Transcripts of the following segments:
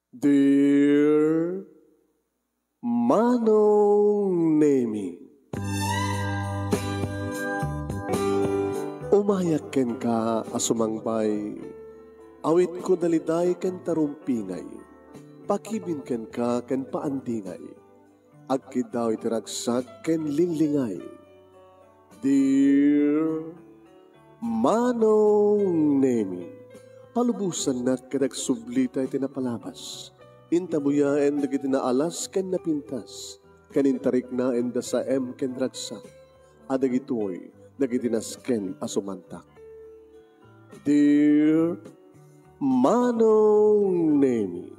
Dear Manong Nemi, umayak ken ka asumangbay, awit ko daliday ken tarumpingay, pakibin ken ka ken paandingay, agkid daw itiragsak ken linglingay. Dear Manong Nemi, palubusan na kadagsublita iti napalabas. Intabuyaen dagiti naalas ken napintas. Kanintarik na enda sa ken ragsak. Adagitoy dagiti nasken asumantak. Dear Manong Nemi,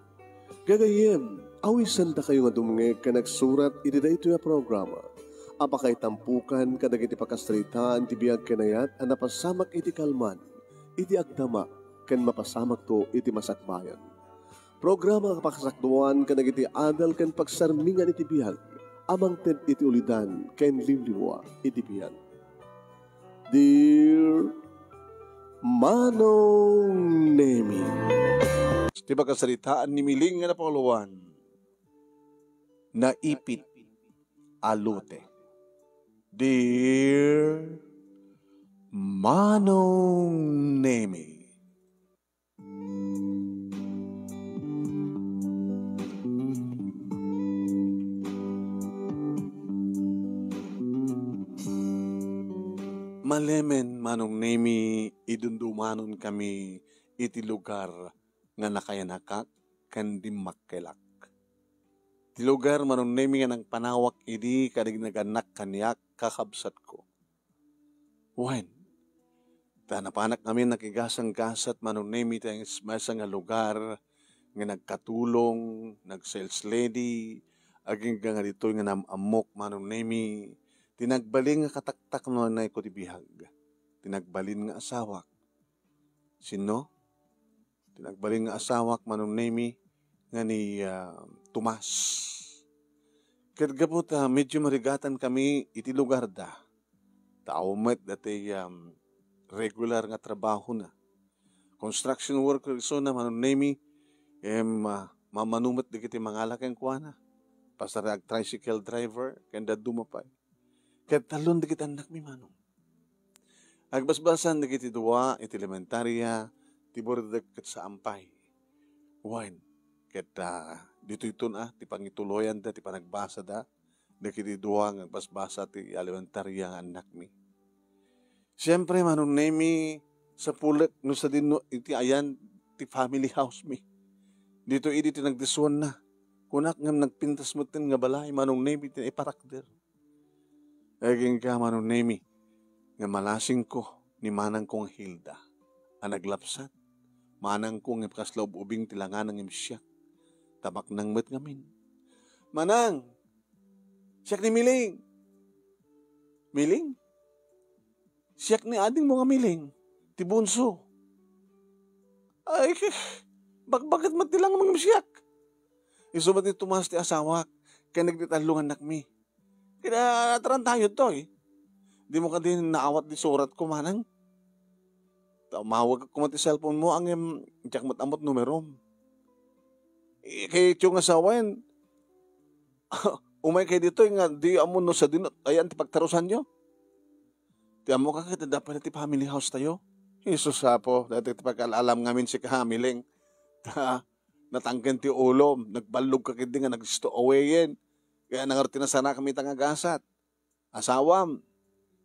gagayem, awisan da kayo nga dumngeg ka nagsurat iti daytoy a programa. Apakay tampukan kadagiti pakastritaan ti biag kenayat a napasamak iti kalman, iti agdama ken mapasamak to iti masakbayan. Programa kapakasakduan kadagiti adal ken pagsarmingan iti biag, amang ted iti ulidan ken liwliwa iti biag. Dear Manong Nemi, Di ba kasalitaan ni Miling nga napanguluan? Naipit alute. Dear Manong Nemi, malemen Manong Nemi, idundumanon kami iti lugar nga nakayanakak kan dimmakkelak. Ti lugar Manong Nemi nga nang panawak idi kadig naganak kanyak kakabsat ko. Wen, tanapanak kami nakigasang-gasat Manong Nemi tayong masa nga lugar nga nagkatulong, nag-sales lady, aging nga dito nga namamok Manong Nemi, tinagbalin nga kataktak no na ko ti bihag. Tinagbalin nga asawak. Sino? Tinagbalin nga asawak Manong Nemi nga ni Tomas. Kadgapot medyo marigatan kami iti lugar da. Tao met dati regular nga trabaho na. Construction worker so na Manong Nemi mamanumet di kiti mangalak ang kuana. Pasarag tricycle driver kanda dumapay. Ket talon di kiti anak mi Manong. Agbasbasan di kiti dua iti elementarya tibor ket sa ampay. Wine. Ket dito ito ti pangituloyan da, ti panagbasa da, nakiti duwa nga basbasa ti elementarya nga anak mi. Siyempre, Manong Nemi, sa pulek, no sa din, iti ayan, ti family house mi. Dito iti nagdisuan na. Kunak nga nagpintas mo tin nga balay, Manong Nemi, ti iparakder. Aging ka, Manong Nemi, nga malasing ko ni manang kong Hilda, ang naglapsat. Manang kong ipakaslaub ubing tilangan ng imsyak. Tabak nang met ngamin. Manang! Siyak ni Miling! Miling? Siyak ni ading mo nga Miling. Ti bunso. Ay, bakit matilang mga siyak? Isubat ni Tomas ti asawak. Kaya nagtitalungan anak mi. Kaya nataran tayo to eh. Di mo ka din naawat di surat ko manang. Mawag ko mati cellphone mo ang tiyak matamot numerom. Kay tiyong asawain, umay kayo dito nga di amo no sa dinot, ayan ti pagtarusan nyo. Ti amo ka kita dapat na ti family house tayo. Jesus po, dati ti pagkalalam ngamin si kahamiling. Natangken ti ulo, nagbalog ka kiti nga nag-stow awayin. Kaya nangarti na sana kami tangagasat. Asawam,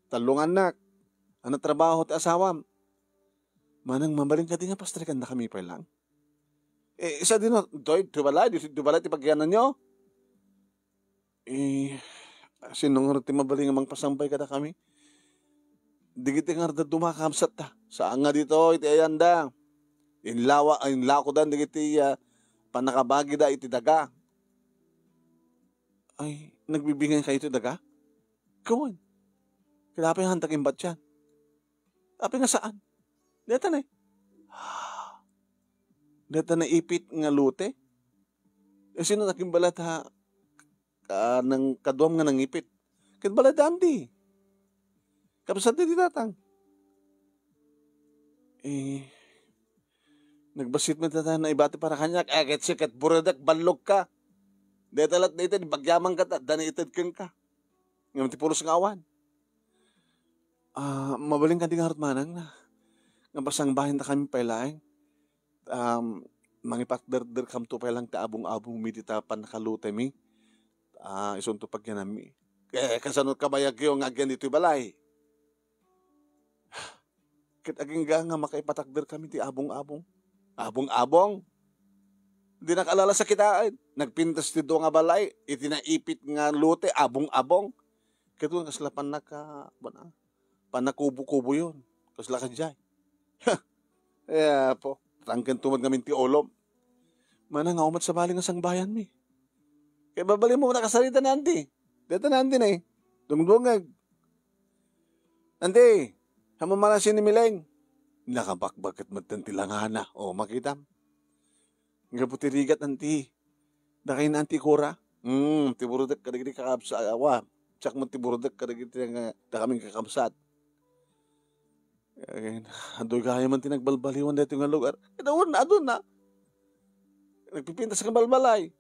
talungan nak, ano trabaho ti asawam. Manang mamaling ka din nga pastrikan na kami pa lang. Isa din no, doy, dubala ti pagyanan nyo. Sinong ti mabaling amang pasampay kada kami. Digiti nga rada dumakamsat ta. Saan nga dito, iti ayanda. Inlako dan, digiti panakabagi da iti daga. Ay, nagbibingay kayo iti daga? Kawan. Kaya pa yung hantag imbat yan. Api nga saan? Deta na eh. Deta na ipit nga lute. Sino naking balat ng kaduam nga nangipit? Kat balat andi. Kapsat di tatang. Nagbasit mo tata na ibati para kanyak, agad sikat, buradak, balog ka. Detalat na ito, bagyaman ka ta, danitid kang ka. Ngayon tipulos ng awan. Mabaling ka di nga manang na. Nga basang bahin na kami pailaing. Mangipakder kam to pailang ta abong-abong medita pan nakalutay mi. Isunto pagyanami. Kasanot kabayag yung agyan dito balay. Kit aging nga makaipatakder kami ti abong-abong. Abong-abong. Hindi nakalala sa kitaan. Nagpintas ti do nga balay. Itinaipit nga lute, abong-abong. Kito nga kasla panakubo-kubo yun. Kasla ka dyan. Po. Tangkan tumad ngamin ti olom. Mana nga umat sa baling asang bayan mi. Kaya babali mo nakasarita na anti. Dito na anti na eh. Dungdungag. Anti. Hamamalasin ni Mileng. Nakabakbakat magtantilangana. O, makita. Nga po tirigat, anti. Dakain na anti kura. Tiburudak kadagiti kakabsa. Awa. Tsak mo tiburudak kadagiti nga kaming kakabsat. Adoy kaya man tinagbalbaliwan dito nga lugar. Adon na. Nagpipintas ka balbalay.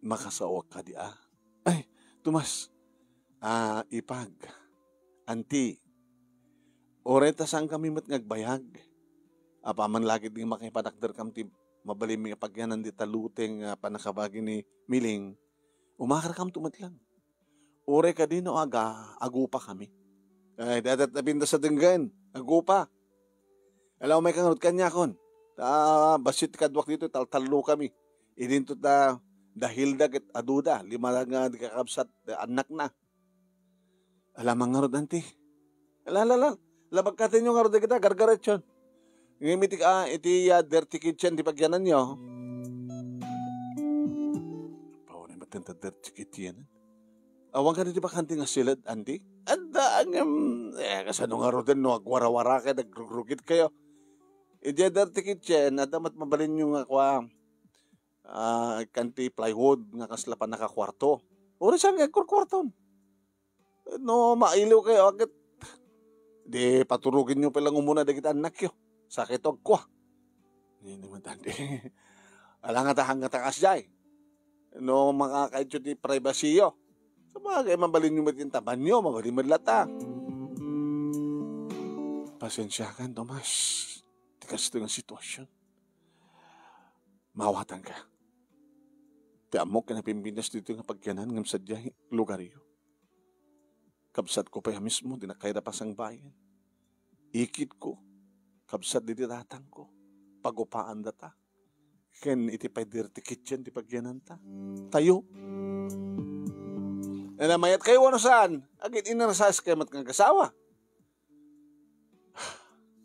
Makasawak ka di ah. Ay, Tomas. Ipag. Anti. Oreta saan kami mat ngagbayag. Apaman lagi din makipatakder kam ti mabalim nga pagyanan di taluteng panakabagi ni Miling. Umakar kam tumat lang. Ore ka din o agupa kami. Ay, datat napinda sa denggan. Agupa. Alam mo may kangarot kanya kon. Basit kadwak dito, taltalo kami. Idinto dahil dagat aduda. 5 nga di kakabsat, anak na. Alam ang ngarod, anti. Alala. Labag katin yung ngarod kita, gargaret yun. Ngimitik, iti dirty kitchen, di pagyanan nyo. Paano ba tenta dirty kitchen? Awang ka na di ba kanti nga silad, anti? Kasano nga ro din, no, agwara-wara kayo, nagrugit kayo. Iti dirty kitchen, damat mabalin yung kanti plywood, nga kaslapan nakakwarto. Uri siya nga kwarton. No, mailiw kayo, agad. Di, paturugin nyo palang umuna dagit anak yun. Sakit og kwa. Hindi naman tandi. Alang nga tahang nga takas jay. No, makakaityo di privacy yo. Sabagay, mabalin nyo matin taban nyo, mabalin madlata. Pasensya ka, Tomas. Tikas ito ng sitwasyon. Mawatan ka. Tiamok ka na pimpinas dito nga pagyanan ng sadyay lugar yo. Kabsat ko pa mismo, dinakaira pa sang bayan. Ikit ko, kabsat di datang ko, pagupaan data. Ken iti pay dirty kitchen, di pagyanan ta. Tayo. Namayat kayo ano saan? Agit inarasas kayo mat ng kasawa.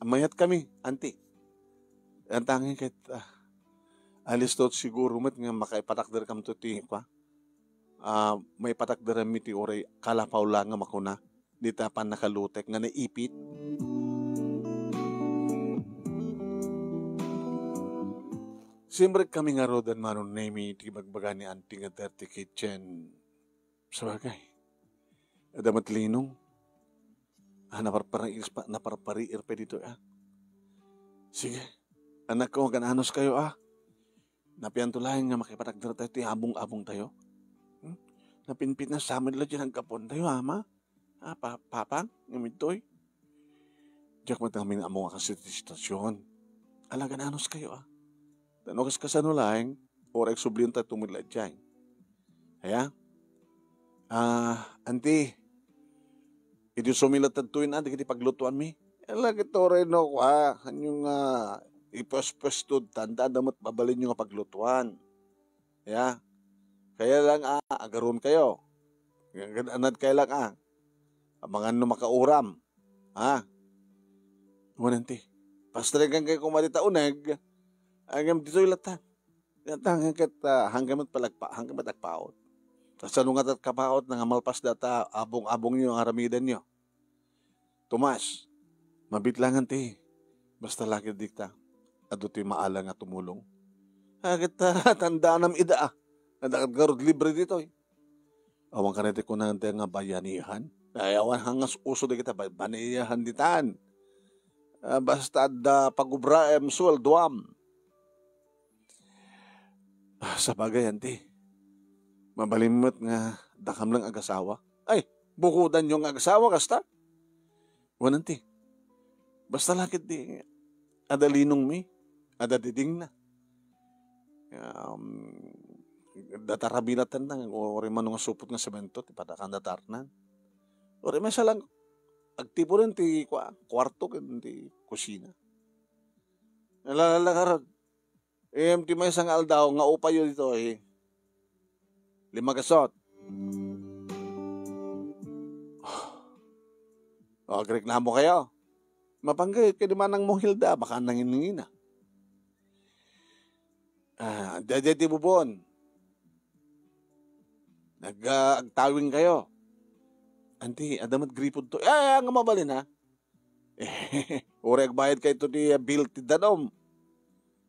Amayat kami, anti. Ang tanging kahit alis tot siguro mat nga makaipatakder kam to ti pa. May patakder mi ti oray kalapaw lang nga makuna. Di tapan nakalutek nga naipit. Siyempre kami nga rodan manon nemi ti bagbaga ni anti nga dirty kitchen. Sabagay. Adamat linong. Naparpariir pa dito Sige. Anak ko, gananos kayo Napiantulayan nga makipatagdar tayo ti abong-abong tayo. Napinpit na samad lang dyan ang kapon tayo, ama. Papang, ngamitoy. Diyak matangmin na mo nga kasi sitwasyon. Ala, gananos kayo Tanokas kasanulaing, orak subliyon tayo tumula dyan. Kaya, anti, hindi sumilat tantuin di kiti paglutuan mi. Lagi to rin ako Kanyong ipos-postod, tanda damat babalin nyo nga paglutuan. Kaya, kaya lang agaron kayo. Anad kayo lang Abangan no makauram. Mananti, pastrigan kayo kumalita uneg, hanggang dito ilatan. Hanggang matagpaot. Sa nungat at kapaot ng amalpas data, abong-abong nyo ang aramidan nyo. Tomas, mabitlangan ti. Basta lagi dikta. Ado ti maala nga tumulong. Hagit tandaan ng ida Nadagarod libre dito Awang kanete ko na nga bayanihan. Ayawan hangas uso di kita bayanihan ditan. basta da pagubra sweldoam. Sa bagay, anti. Mabalimot nga dakam lang agasawa. Ay, bukudan yung agasawa kasta. Wananti. Basta lakit di adalinong mi. Adadiding na. Datarabinatan na. O rin man nga supot nga semento. Tipadakan datarnan. O rin man siya lang. Agtipo rin ti kwarto. Ti kusina. Nalalala ka rin. Ti may isang aldaw. Nga upayo dito 5 gasot. O, reklamo kayo. Mapanggay, kaya naman ang mohilda, baka nanginingin na. Dede bubon. Nag-agtawing kayo. Anti, adamat gripod to. Nga mabalin ha. Uri agbayad kayo to di bill ti danom.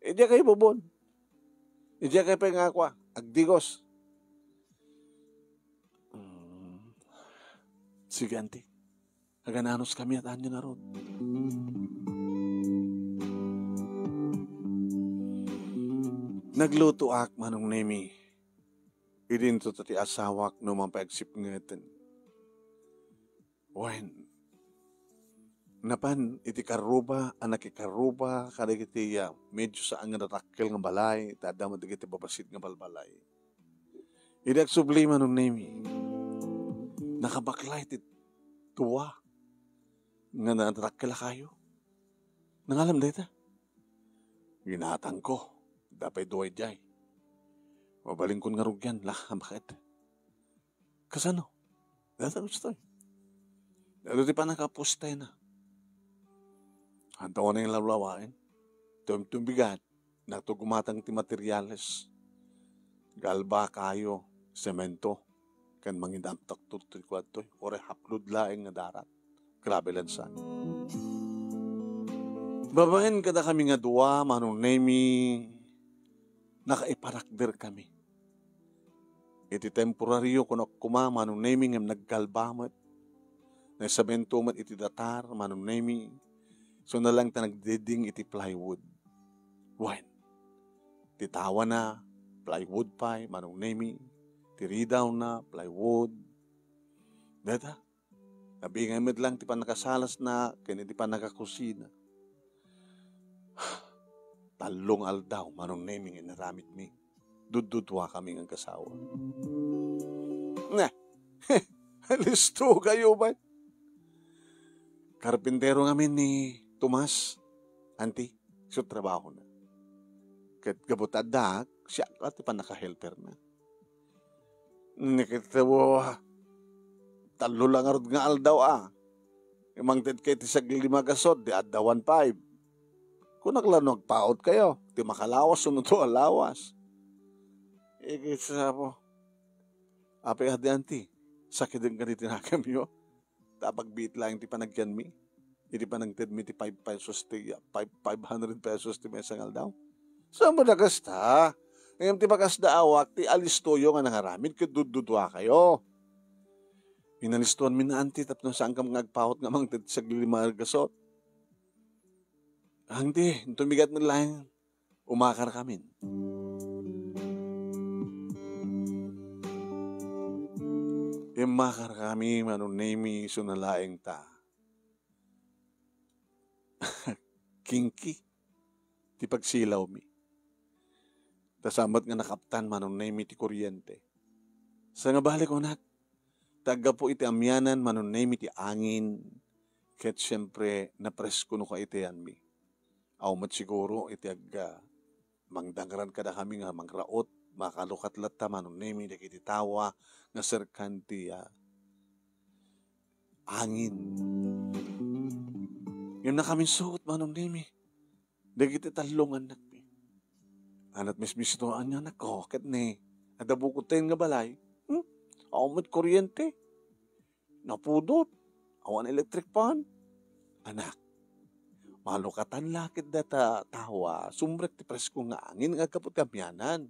Diya kayo bubon. Diya kayo pa nga kwa. Agdigos. Sige, anti. Agananos kami at anyo na ron. Nagluto ak manong nemi. Idin to ti asawak no mampagsip ngeten. Wen. Napan iti karuba, anak ikaruba, kada iti medyo sa ang natakkel nga balay, tadama iti babasit nga balbalay. Idak subli manong nemi. Nakabaklay iti tuwa. Nga natakil kayo. Nangalam dito. Ginatang ko. Dapay duway jay. Mabaling ko nga rugyan. Bakit? Kasano? Dito gusto. Dito di pa nakapustay na. Hanta ko na yung lawlawain. Tumbigat. Natugumatang ti materyales. Galba kayo. Semento. Kan mangindamtak tutoy ko ito. Ore haplud laing nga darat. Grabe lansan. Babaen kada kami nga duwa, manong nemi, nakaiparakder kami. Iti temporaryo kuno kuma, manong nemi ngam naggalbamat, naisabento mat iti datar, manong nemi, so na lang ta nagdiding iti plywood. Wine. Titawa na, plywood pa, manong nemi, tiridaw na, plywood. Data. Nabingay mo lang, di pa nakasalas na, kaya di pa nakakusina. Talong aldaw, manong naming inaramit mi. Dududwa kami ng kasawa. Listo kayo ba? Karpintero ngamin ni Tomas, anti, so trabaho na. Kat gabutadak, siya at di pa nakahelper na. Nakitawo, talo lang arod nga aldaw Imang ted kay ti sagli 5 gasod, di adda 1.5. Kung naglanog paot kayo, di makalawas, sunod to alawas. Ikisa po. Ape adi anti, sakit din ganito na kami yo. Tapag biit lang ti panagyan mi. Hindi pa nagted mi ti 5 pesos ti 500 pesos ti mesang aldaw. Saan mo nagasta? Ngayon ti bagasda awak, ti alistoyo nga nangaramid, kadududwa kayo. Minalistuan mi na anti, tapno saan ka ngagpahot nga mang sa 5 gasot. Hindi, tumigat mo lang, umakar kami. Umakar kami, manunemi, sunalaing ta. Kinki, ti pagsilaw mi. Tasambat nga nakaptan, manunemi ti kuryente. Sa nga balik ko taga po iti amyanan, manunemi ti angin, ket siyempre, napresko no ka iti yan mi. Mat siguro, iti mangdangran kada kami nga mangraot, makalukat latta, manunemi, iti tawa, nga serkan ti angin. Yung na kami suot, manunemi, iti talungan nakmi. Anat misbisitoan niya, nako, ket ni, adabukuten nga balay, mat kuryente. Napudot. Awan electric pan. Anak. Malukatan lakit data tawa. Sumrek ti presko nga angin. Nga kapot kamyanan.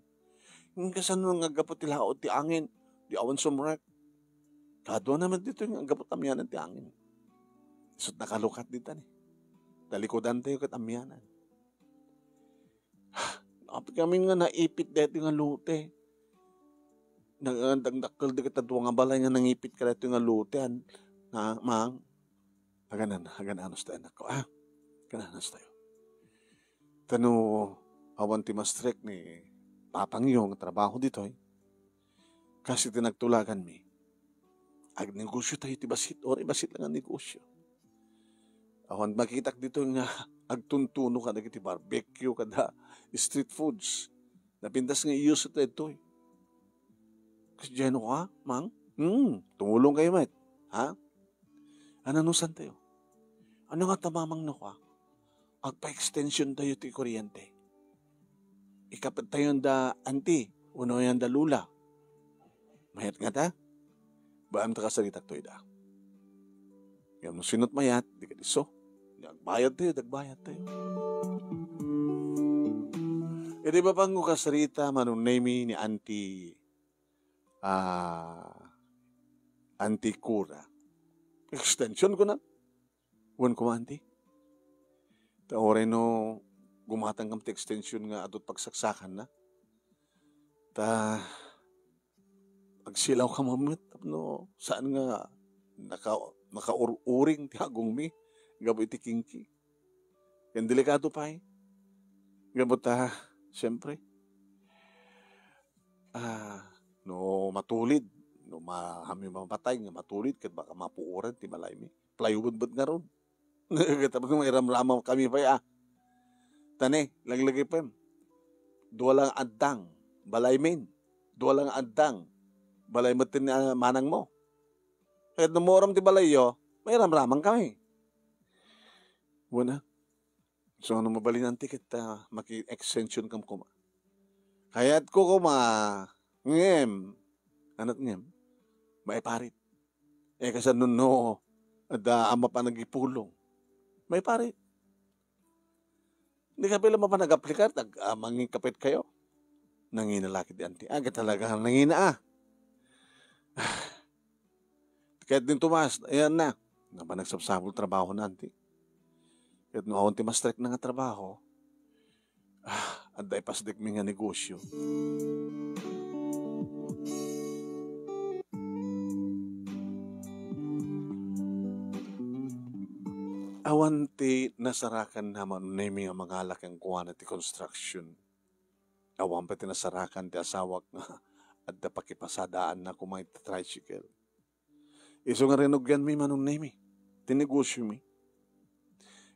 Yung kasano nga kapot ti laot ti angin. Di awan sumrek. Kadwa naman dito yung gapot kamyanan ti angin. Isot nakalukat dito ni. talikodan tayo kat amyanan. Kapag kami nga naipit dito nga lute. Nagdagdakal di kita nga balay nga nangipit ka dito nga lute. Mang, haganan tayo nako. Gananas tayo. Tano, awan ti mastrek ni Papang yung trabaho dito kasi tinagtulagan mi. Ag negosyo tayo ti basit or ibasit lang ang negosyo. Awan makitak dito nga agtuntuno ka dagiti barbecue kada street foods. Napintas nga iyo sa ito Kasi dyan ka, mang? Tumulong kayo, mate. Ha? Ano nusan tayo? Ano nga tamamang no ka? Agpa-extension tayo ti kuryente. Ikapat tayo da auntie, uno yan da lula. Mayat nga ta? Baam ta kasalitak to da. Yan mo sinot mayat, di ka diso. Dagbayad tayo. E di ba pang kasarita manunemi ni auntie Kura. Extension ko na. Wan ko auntie. Taore no gumatang kam extension nga adot pagsaksakan na. Pagsilaw ka mamit no saan nga nakauring ti agong mi gabo iti kingki. Yan delikado pa Gabo siyempre. No matulid, no mahami mapatay nga matulid ket baka mapuuran ti balay mi. Plywood nga ron. Tapos may ramramam kami pa Tane, laglagay pa Dua lang addang, balay min. Dua lang addang, balay mo manang mo. Kahit namoram ti balay may ramramang kami. Wala. So, ano mabalin ang ticket maki-extension kam kuma. Kaya't ko anat maiparit. Kasi no, ama pa nagipulong. Maiparit. Hindi ka pala mapanag-aplikat, mangingkapit kayo. Nanginalaki di auntie. Agad talaga nangina Kahit din tumas, ayan na. Nagsabsabol trabaho na auntie. Kahit noon ti mastrek na nga trabaho, aday pasdik mi nga negosyo. Awan ti nasarakan naman nemi nga mga laking kuwana ti construction. Awan pa ti nasarakan ti asawak nga at da pakipasadaan na kumay ti tricycle. Iso nga rinugyan mi manong nemi, ti negosyo mi.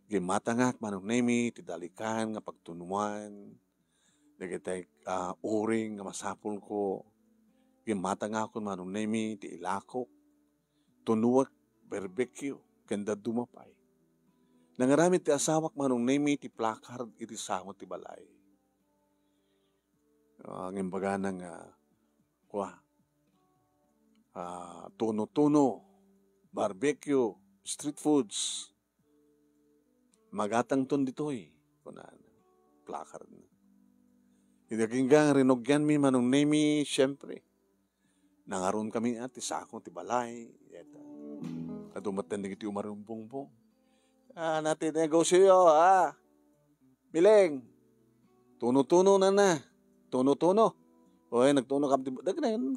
Gimatangak manong nemi, ti dalikan nga pagtunuan, dagitay uring nga masapul ko. Gimatangak ko manong nemi, ti ilakok, tunuak, barbecue, kanda dumapay. Nangaramit ti asawak manong nemi ti placard iti samot ti balay. Ang imbaga ng tuno-tuno, barbecue, street foods. Magatang ton ditoy. Placard na. Idaginggang rinogyan mi manong nemi, syempre. Nangaroon kami ti sakong ti balay. Adumatan na iti umarong bongbong. Natin negosyo Mileng. Tuno-tuno na. Tuno-tuno. Nagtuno ka.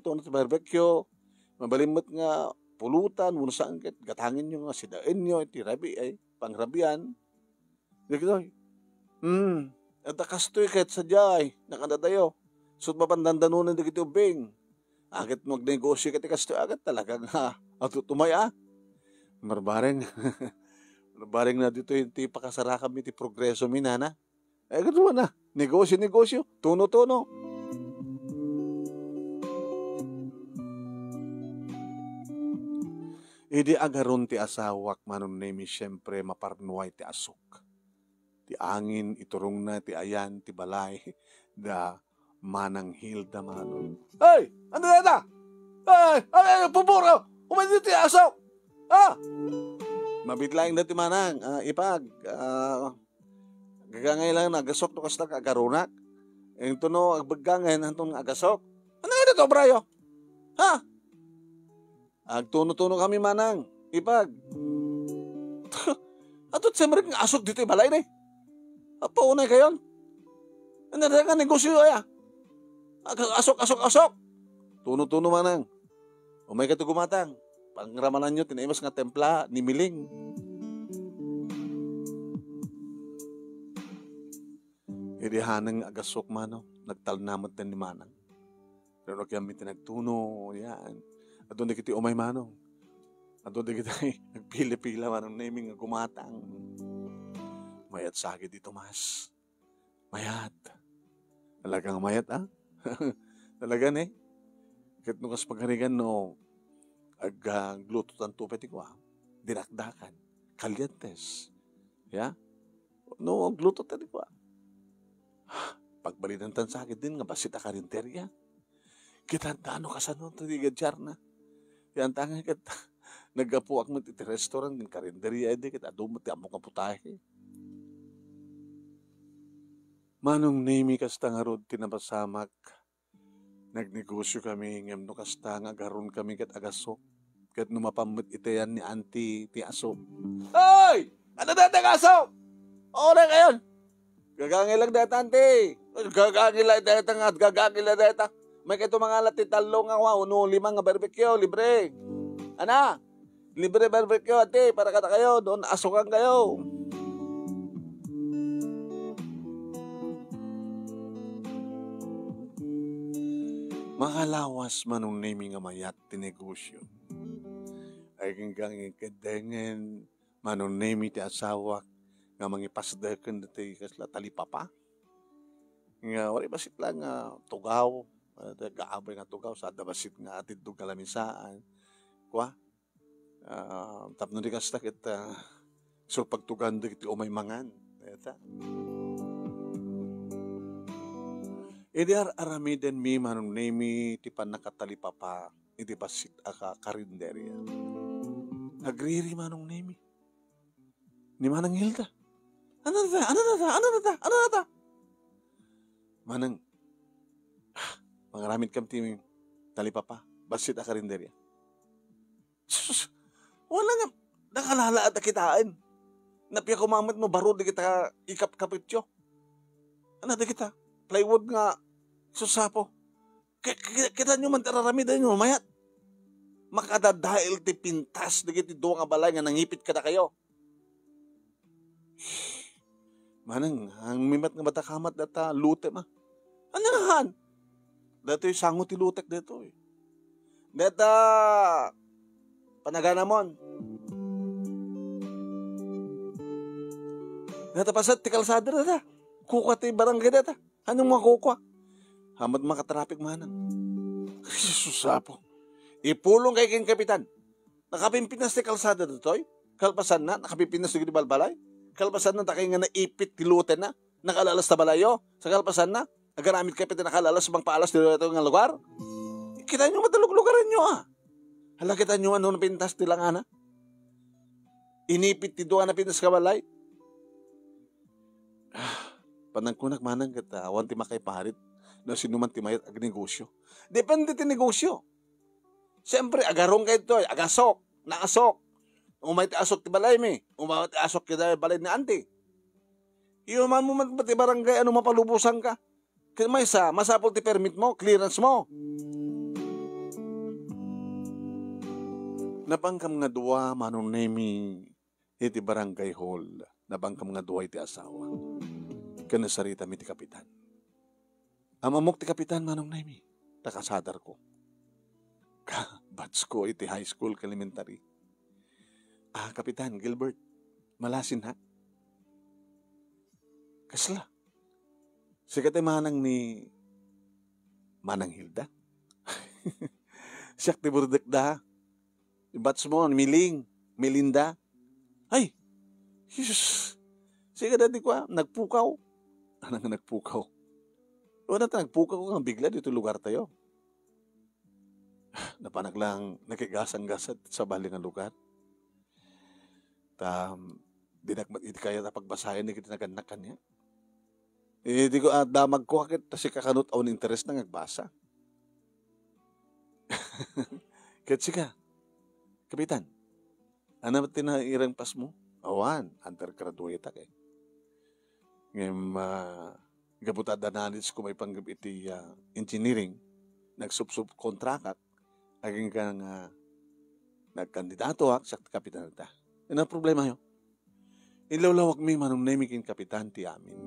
Tuno sa barbecue. Mabalimot nga pulutan. Muna sa angkit. Gatangin nyo nga. Sidain nyo. Iti rabi pangrabian. Gagawin. At akastoy kahit sadyay. Nakadadayo. Sut mapandandanunan di kiti ubing. Agad magnegosyo kati kastoy. Agad talaga nga. At tumay Marbareng. Baring na dito yung pakasara kami ti progreso minana. Gano'n na. Negosyo. Tuno-tuno. Idi agaron ti asawak manon nemi siyempre maparnuay ti asok. Ti angin iturong na ti ayan ti balay da manang hilda manon. Hey! Ano na? Hey! Pupuro! Umanito ti asok! Mabitlaing dati manang, gagangay lang nagasok no kasta agarunak. Yung tuno, agbagangay nantong agasok. Ano nga dito, brayo? Agtuno-tuno kami manang, Atot sa marik nga asok dito balay na. Paunay kayon. Ano na nga negosyo ay asok. Tuno-tuno manang. Umay ka to gumatang. Pangramanan nyo, tinaimas nga templa ni Miling. Irihanang agasok mano, nagtalnamot din ni Manang. Pero kaya may tinagtuno, yan. At doon di kiti umay manong. At doon di kita nagpila-pila manong naming nga gumatang. Mayat sagit dito, mas. Mayat. Talagang mayat, ah? Talaga, eh. Kahit nung kas pagharigan, no, glututan tupet ko, dinakdakan, kalyantes. Yeah? No, glututan ko, pagbalitan tan sakit din nga basita karinterya. Kita ano kasano to di gadjar na. Yan tanga kita nagapuak mo iti restaurant ng karinterya edi kita dumot ti amo kaputahe. Manong nemi kasta nga rod tinapasamak. Nagnegosyo kami ngem no kasta nga garon kami ket agasok. Ket numapamut itayan ni auntie ti aso. Hoy! Ano data aso? Ora kayon. Gagangilag data, ante. Gagangilag data nga, gagangilag data. May kito mga lati talong nga, uno, 5 nga barbecue, libre. Ana, libre barbecue, ate, para kata kayo, doon asukan kayo. Makalawas manong naming nga mayat tinegosyo. Ay kinggang kadengen, manong naming ti asawak, nga mangipasdakan dati kasla talipapa. Nga wala basit lang nga tugaw, gaabay nga tugaw sa basit nga atid do kalamisaan. Kwa tapno di kasla kita so pagtugan do kiti umay mangan. Eta. Idiar aramiden mi manong nemi ti panakatalipapa iti basit aka karinderya. Nagriri manong nemi. Ni Manang Hilda. Ano na ta? Manang, mangaramit kam ti talipapa, basit a karinderya. Sus, wala nga, nakalala at akitaan. Napiya kumamat mo, baro di kita ikap-kapityo. Ano di kita? Plywood nga, susapo. Kita nyo man tararamidan nyo, mayat. Makadadail ti pintas, di kita doon nga balay nga nangipit ka na kayo. Manang, ang mimat nga batakamat data, lute ma. Ano nahan? Dato yung sangot ti lutek dito eh. Data, panaganamon. Data pasat, ti kalsada data. Kuka ti barangay data. Anong mga kuka? Hamad makatrapik manang. Susapo. Ipulong kay king kapitan. Nakapimpinas ti kalsada dito eh. Kalpasan na, nakapimpinas ti balbalay. Kalpasan na, takay nga naipit, tiluten na, nakalalas na balayo, sa kalpasan na, nagaramit kayo pati nakalalas, bang paalas dito ito ng lugar. Kita nyo matalug-lugaran nyo Hala, kita nyo ano na pintas nila nga na. Inipit ti doon na pintas ka balay. Panangkunak manang kita, awan ti makay parit, na sinuman ti mayat ag negosyo. Depende ti negosyo. Siyempre, agarong kayo ito, agasok, naasok. Umay ti asok ti balay mi. Umay ti asok ti balay ni auntie. Iuman mo man pati barangay, ano mapalubusan ka. Kaya may masapol ti permit mo, clearance mo. Nabangkam nga duwa, manong nemi, iti barangay hall. Nabangkam nga duwa iti asawa. Kanasarita mi ti kapitan. Amamok ti kapitan, manong nemi. Takasadar ko. Bats ko iti high school, elementary. Kapitan, Gilbert, malasin ha? Kasla. Sikat ay manang ni Manang Hilda. Siyak ti burdak da. Bats mo, Miling, Melinda. Ay, Jesus. Sikat dati ko nagpukaw. Anong nagpukaw? Wala ta, nagpukaw ko nga bigla dito lugar tayo. Napanaglang nakigasang-gasat sa bali ng lugar. Dinagmat iti kaya na pagbasahin ni kita naganakan niya. Di ko damag ko kakit kasi kakanot awan interest na nagbasa. Kaya sika, kapitan, ano ba tinairang pas mo? Awan, undergraduate kay. Ngem gabuta danalis ko may panggap iti engineering, nagsubsub kontrakak, aging kang nagkandidato sa kapitan ta. Yan ang problema yun. Ilawlawag mi manong namikin kapitan ti amin.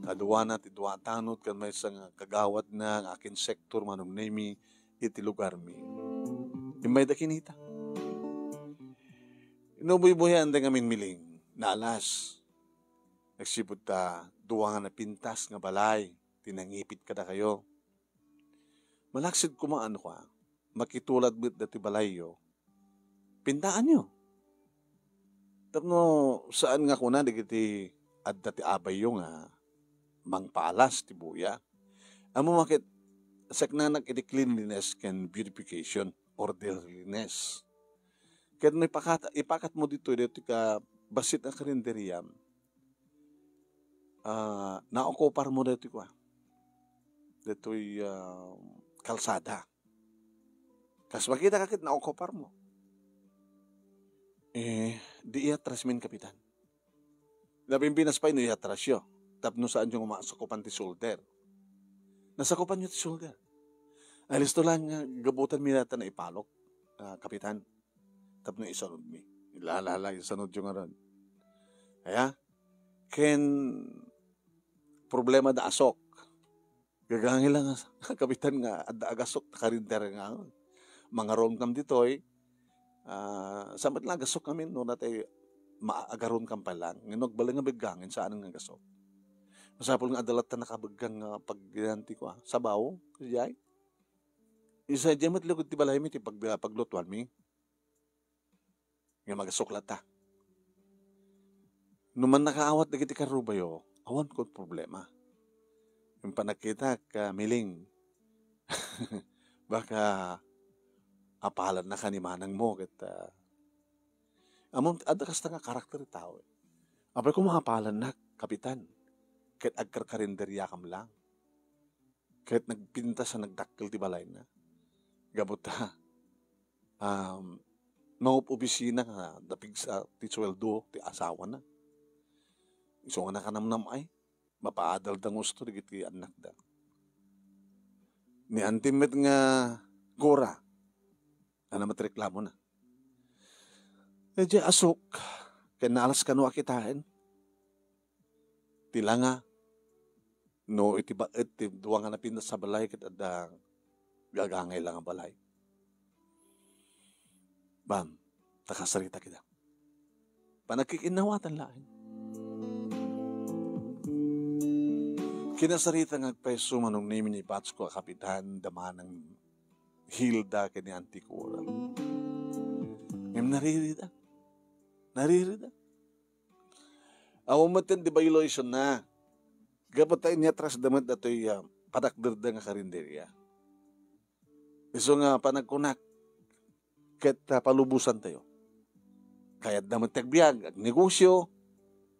Kaduwa na ti duwa tanot kan may isang kagawad na ang akin sektor manong nami iti lugar mi. Imay da kinita. Inubuy-buyan da ngamin miling na alas. Nagsipod ta duwa nga na pintas nga balay. Tinangipit ka na kayo. Malaksid kumaan ko makitulad mit dati balayo. Pintaan nyo. Tapno saan nga kuna digiti at dati abay yung mangpalas ti buya. Amo makit saknanak iti cleanliness can beautification, orderliness. Kaya no ipakat mo dito ka basit na karinderiyam. Naokopar mo dito ko. Dito'y kalsada. Kas makita kakit naokopar mo. Di iatras min kapitan. Napimpinas pa ino iatras yun. Tapno saan yung umasakupan ti shoulder. Nasakupan nyo ti shoulder. Alisto lang gabutan mi natin na ipalok, kapitan. Tapno isanod mi. Ilalala, isanod yung aron. Kaya, ken problema da asok. Gagangin lang kapitan nga, adda agasok, takarinder nga. Mga romkam dito'y, sabat lang agasok kami, no natay maagaron kam pa lang. Nagbalang nga bigangin saan nga agasok. Masapol nga adalat na nakabagang pagganti ko. Sabaw, kajay. Isa dyan matlagod ti balay mi, ti paglutuan mi. Nga magasok lata. Numan nakaawat na kiti karubayo, awan ko problema. Yung panakita ka miling, baka apalan na kanimanang mo. Among adakas na nga karakter tao. Apay kung makapalan na, kapitan, kahit agkarkarinderya kam lang. Kahit nagpinta sa nagdakkel ti balay na. Gabuta, maup-obisina nga, dapig sa ti sweldo, ti asawa na. Iso nga nakanamnam ay, mapaadal da gusto, digit anak da. Ni antimet nga gora, na matreklamo na. Medyo asok, kaya naalas ka no akitain. Tila nga, no iti duwa nga napindas sa balay, kita gagangay lang ang balay. Bam, takasarita kita. Panagkikinawatan lang. Kinasarita nga agpeso manong name ni Patsko kapitan damanang Hilda kani Antikura. Ngayon naririda. Awamatyan di violation na. Gapatay niya tras damat dato'y padakderda nga karinderya. Iso nga panagkunak ket palubusan tayo. Kaya damat tagbiag, negosyo.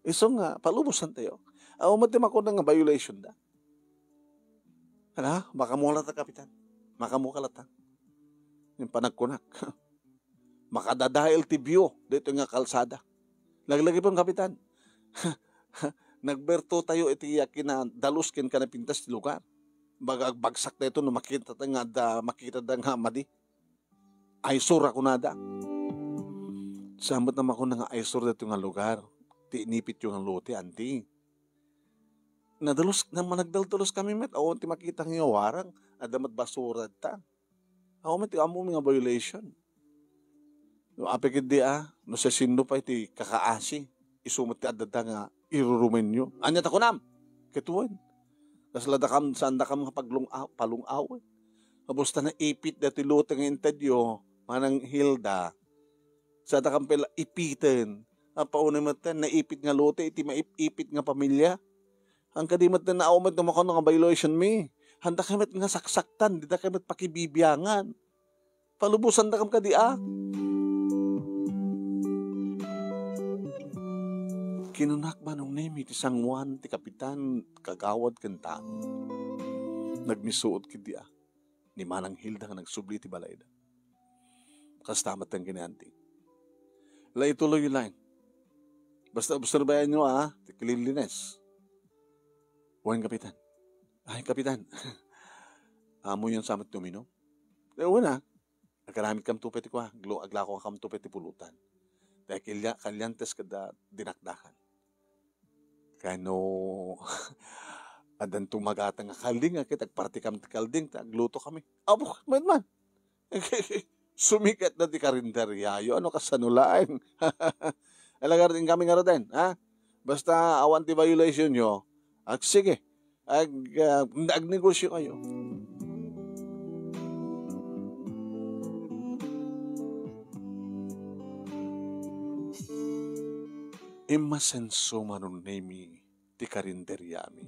Iso nga palubusan tayo. Awamatyan ako na nga violation da. Hala, makamula ta kapitan. Makamukala ta. Yung panagkunak. Makadadail tibyo dito nga kalsada. Laglagi pong kapitan. Nagberto tayo iti daluskin ka na pintas ti lugar. Bagsak na ito no makita nga madi. Aysur ako nada. Samot naman ako nga aysur dito nga lugar. Ti inipit yung lote, anti. Nagdaldalos kami met. Awon ti makita nga warang. Adamat basura ta. Awon ti amo nga violation. No apikid di no sa sino pa iti kakaasi. Isumot ti adada nga irurumen nyo. Anya ta kunam. Ketuan. Kaslada kam saan da kam palungaw. Kabusta na ipit dati lote nga intedyo. Manang Hilda. Sa da kam pala ipitin. Paunay matan naipit nga lote iti maipit nga pamilya. Ang kadimat na naawmat na mako nga violation mi. Handa kamat nga saksaktan. Di da kamat pakibibiyangan. Palubusan da kam kadi Kinunak ba nung name iti San Juan, ti kapitan, kagawad kanta. Nagmisuot kidi ni Manang Hilda nga nagsubli ti balay da. Kastamat ang kinanti. La ituloy lang. Basta obserbayan nyo the cleanliness. Huwag kapitan. Ay, kapitan. Amo yung samat tumino. Una, nagkaramit kam tupet ko aglako kam tupet pulutan. Dahil kalyantes kada dinakdakan. Kano, adan tumagatang kalding, agparti kam kalding, agluto kami. Abo, man. Sumikat na di karinderyayo, ano kasanulain? Alagar din kami nga din, ha? Basta awan ti violation nyo, sige, nagnegosyo kayo. Imasenso manon nemi ti karinderyami.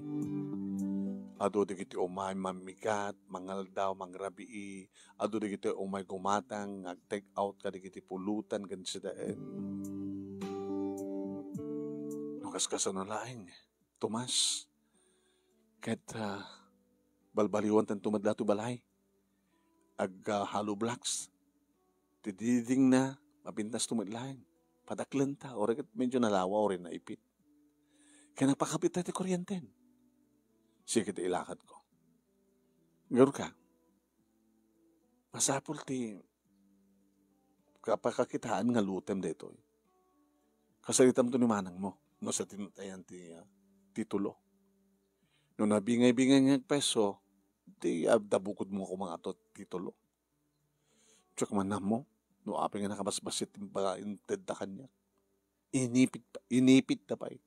Ado di kiti umay mamigat, mangaldaw, mangrabii, ado di kiti umay gumatang, ag-take out ka di kiti pulutan, gansi daen. Nukas kasanulaing, Tomas, ket balbaliwan tan tumadlato balay, halo blocks, tididing na, mapintas tumadlaing. Padaklan ta, o rin medyo nalawa o rin naipit. Kaya nagpakapit tayo kuryenten. Sige ti ilakad ko. Garo ka, masapul ti kapakakitaan nga lutem dito. Kasalitam to ni manang mo, no sa tinatayan ti titulo. No nabingay-bingay ng peso, di dabukod mo ako mga ato titulo. Tsaka manam mo, no apeng nga nakabasbasit yung tedda kanya. Inipit na pa eh.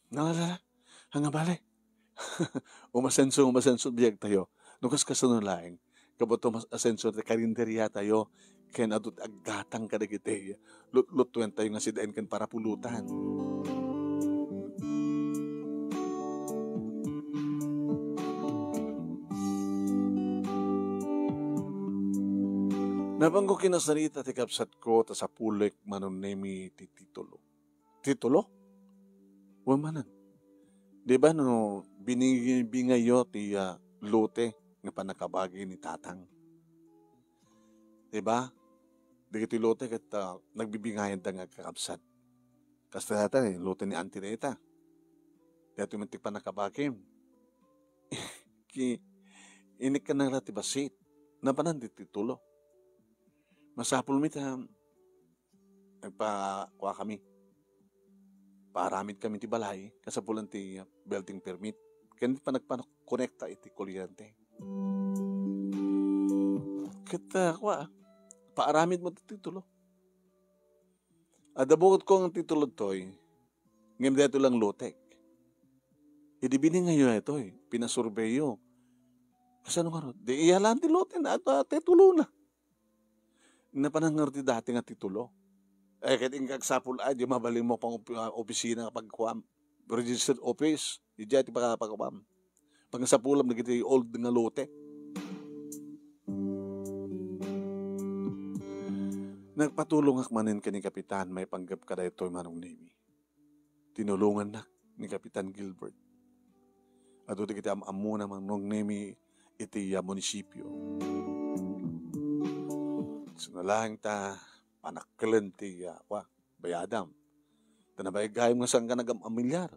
Nalala, hanga bale. umasenso, biyag tayo. Nukas kasanulaing, kabato mas asenso na karinderya tayo, kaya nadut aggatang ka na kita. Lutuen tayo nga sidain kan para pulutan. Nabanggo kinasarita ti kapsat ko ta sa pulik manon nemi ti titulo. Titulo? Wamanan. Di ba no bingayo ti lote nga panakabagi ni tatang? Di ba? Di ti lote kat nagbibingayan ta nga kakapsat. Kasta data lote ni Auntie Rita. Dito man ti panakabagim. Inik ka nang rati basit. Napanan di titulo. Masapul mi ta nagpakuha kami. Paramid kami ti balay kasapulan ti building permit. Kaya hindi pa nagpakonekta iti kuryente. Kita paaramid mo ti titulo. Adabukot ko ang titulo to'y ngayon dito lang lotek. Idibini ngayon ito pinasurveyo. Kasi ano nga ro? Di iyalan ti lote na at titulo na. Napanangar ti dati nga titulo. Kahit kagsapul di mabaling mo pang opisina kapag registered office. Di ti pagkapagkawam. Pag sapulam na kita old nga lote. Nagpatulong akmanin ka ni Kapitan, may panggap ka na ito manong nemi. Tinulungan na ni Kapitan Gilbert. At ito kita amuna manong nemi iti munisipyo. Sinalahing ta panakkelan ti bayadam. Tanabay gayong nga saan ka nag-amilyar.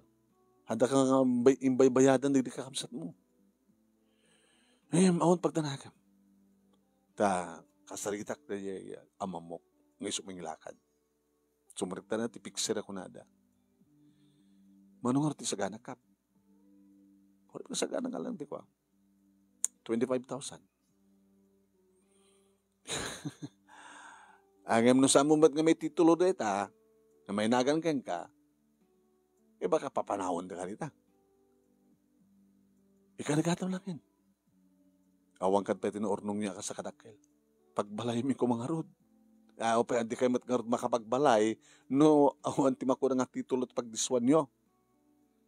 Handa ka nga imbay bayadan di kakamsat mo. Awon pagtanagam. Ta kasaritak na amamok ng isuming lakad. Sumarita na ti pixer ako nada. Manong arti sagana kap. Kung sagana nga lang di ko 25,000. Agam no sa mumat nga may titulo deta, na may nagan ken ka, baka papanahon da kanita. Ika nagataw lang yan. Awang kad pa tinuornong niya ka sa kadakkel. Pagbalay mi ko mga rod. O pa di kayo makapagbalay, no awan ti mako nga titulo at pagdiswan nyo.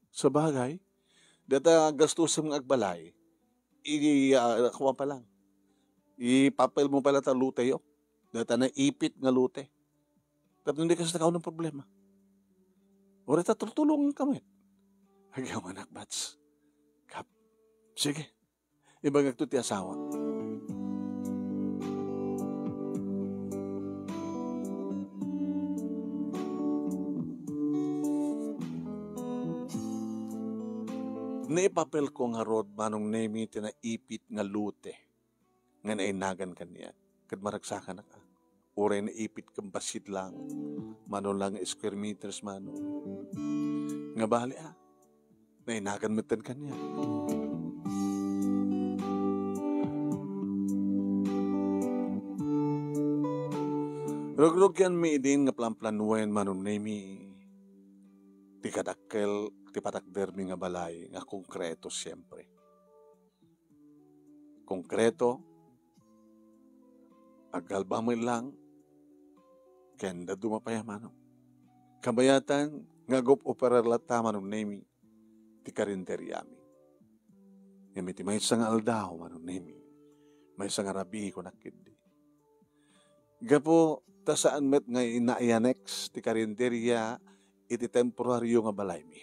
Sa bagay, data gastusan ng agbalay, kuha pa lang. Ipapel mo pala ta lute yo. Data na ipit nga lute. Tapos hindi ka sa takaw ng problema. O rita tutulungan kami. Hagyaw anak bats. Kap. Sige. Ibang agto ti asawa. naipapel ko nga rod manong nemi tinaipit nga lute nga nainagan kaniya. Kad maragsakan na ka. Uray na ipit kang basit lang. Mano lang square meters mano. Nga bali nainagan mo tan kaniya. Rog-rog yan mi idin nga plan-planuwen manong nemi ti kadakkel ti patakdermi nga balay nga konkreto siyempre. Konkreto agalba mo lang kenda dumapaya manong. Kabayatan nga gop operar lata manong nemi ti karinderyami. Yami ti may isang aldaw manong nemi. May isang arabi ko nakindi. Gapo ta saan met nga inaianex ti karinderya iti temporaryo nga balay mi.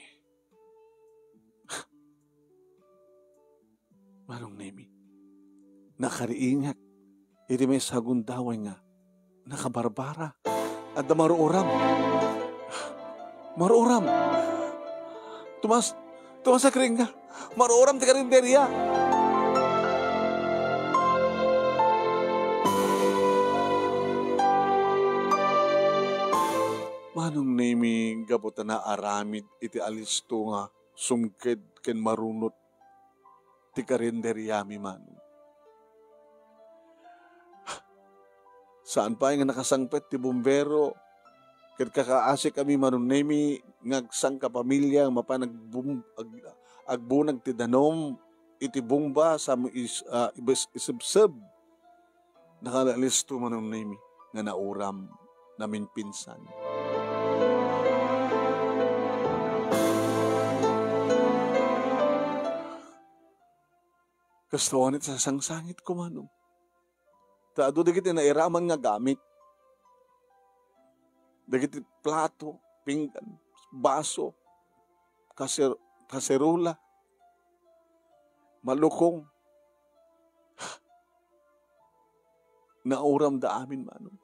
Manong nemi, nakariingat iti may sagundaway nga nakabarbara at maruuram. Maruuram. Tumas sa kring nga. Maruuram ti karinderya. Manong nemi gabuta na aramid iti alisto nga sungked ken marunot ti karinderyami manong. Saan pa nga nakasangpet ti bumbero ken kakaasi kami manong nemi ngagsang kapamilya mapanag agbunag ti danom iti bumba sa isubsub. Nakalalisto manong nemi nga nauram namin pinsan. Kastuanit sa sangsangit ko manong. Taado dagiti nairaman nga gamit. Dagiti plato, pinggan, baso, kaserula, malukong. Nauram da amin manong.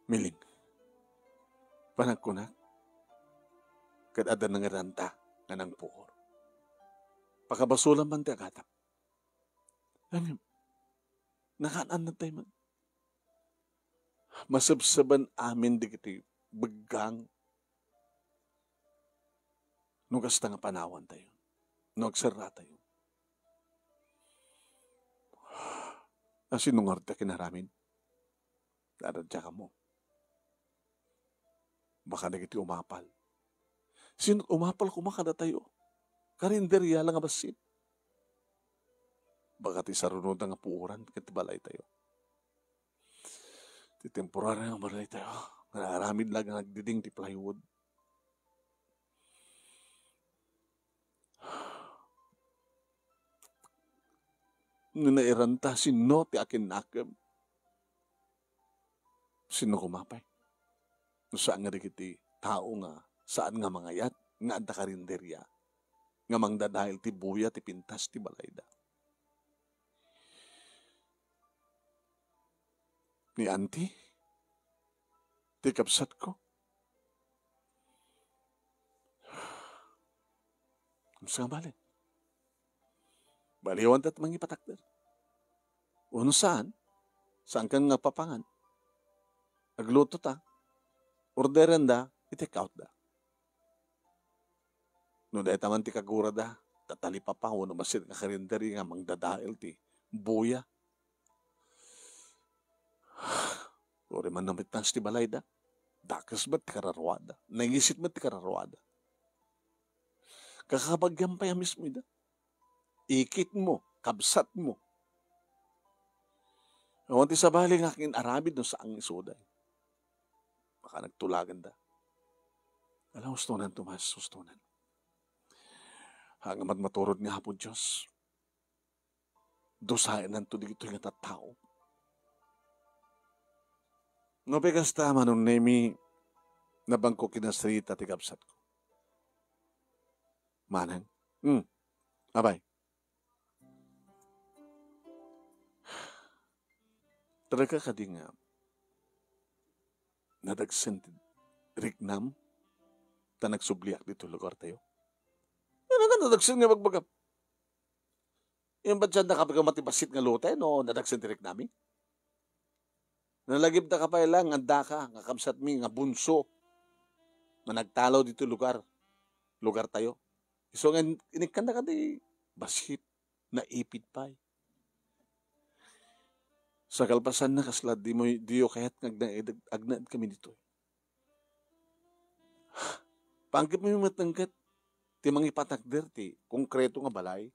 Miling. Panagkunak. Kad ada ng ranta nga ng puor. Pakabasulan man ti agatap. Nakaan na tayo man. Masabsaban amin di kiti begang. Nung kasta nga panawan tayo. Nung agsara tayo. Asinungar ta kinaramin. Daradya ka mo. Baka na kiti umapal. Sino umapal kumakada tayo? Karinderya lang nga basit. Baka ti sarunod nga puuran ket balay tayo. Ti temporary nga balay tayo. Nararamid lang nga nagdiding ti plywood. Ninairanta sino ti akin nakam. Sino kumapay? Saan nga dikiti tao nga saan nga mangayat nga adda karinderya nga mangdadahil ti buya ti pintas ti balayda. Ni auntie, ti kapsat ko. Saan balik? Baliwan tat mangipatakder. Uno saan? Saan kang nga papangan? Agluto ta. Orderan da. I-take out da. No dahil taman ti kagura da, tatali pa pa, no masin nga karinderi nga mangdadail ti buya. Uri man namit nas ti balay da, dakas ba't ti kararwada, nangisit ba't ti kararwada. Kakabagyan pa yamis mo da, ikit mo, kabsat mo. Awan ti sabali nga aking arabid no sa ang isuday. Baka nagtulagan da. Alam, hustunan, Tomas, hustunan. Hangamat maturod nga hapon Diyos. Dosayan nanto dito nga tattao. No pegas tama nung nemi nabangko kinasrita ti kapsat ko. Manang? Abay. Talaga ka di nga nadagsin Rignam, ta nagsubliak dito lugar tayo. Ano nga nadagsin nga magbagap? Yung ba dyan nakapagmatibasit nga lote, no, nadagsin ti Rignami? Nalagib na kapay lang, anda ka, nga kamsat mi, nga bunso, na nagtalaw dito lugar tayo. So nga, inikan na ka di, basit, naipit pa. Sa kalpasan na kaslad, diyo kaya't agnaad kami dito. Panggip mo yung matanggat, ti mangipatakder ti, konkreto nga balay.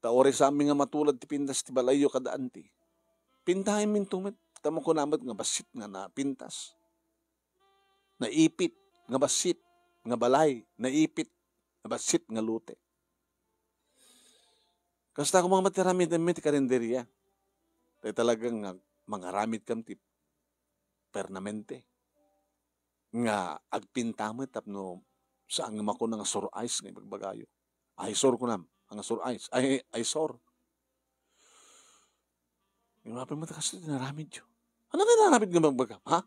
Taore sa amin nga matulad ti pintas ti balayo kadaan ti. Pintahin min tumit, tamo ko namat nga basit nga na pintas. Naipit nga basit nga balay, naipit nga basit nga lute. Kasta ko mga matiramid na ti karinderya. Tayo talagang mga ramid kam ti permanente. Nga agpintamit tapno saan nga mako nga sor ice nga ibagbagayo. Ay sor ko nam, ang sor ice. Ay sor. Yung mga pamata kasi naramid yun. Ano na naramid nga magbagam, ha?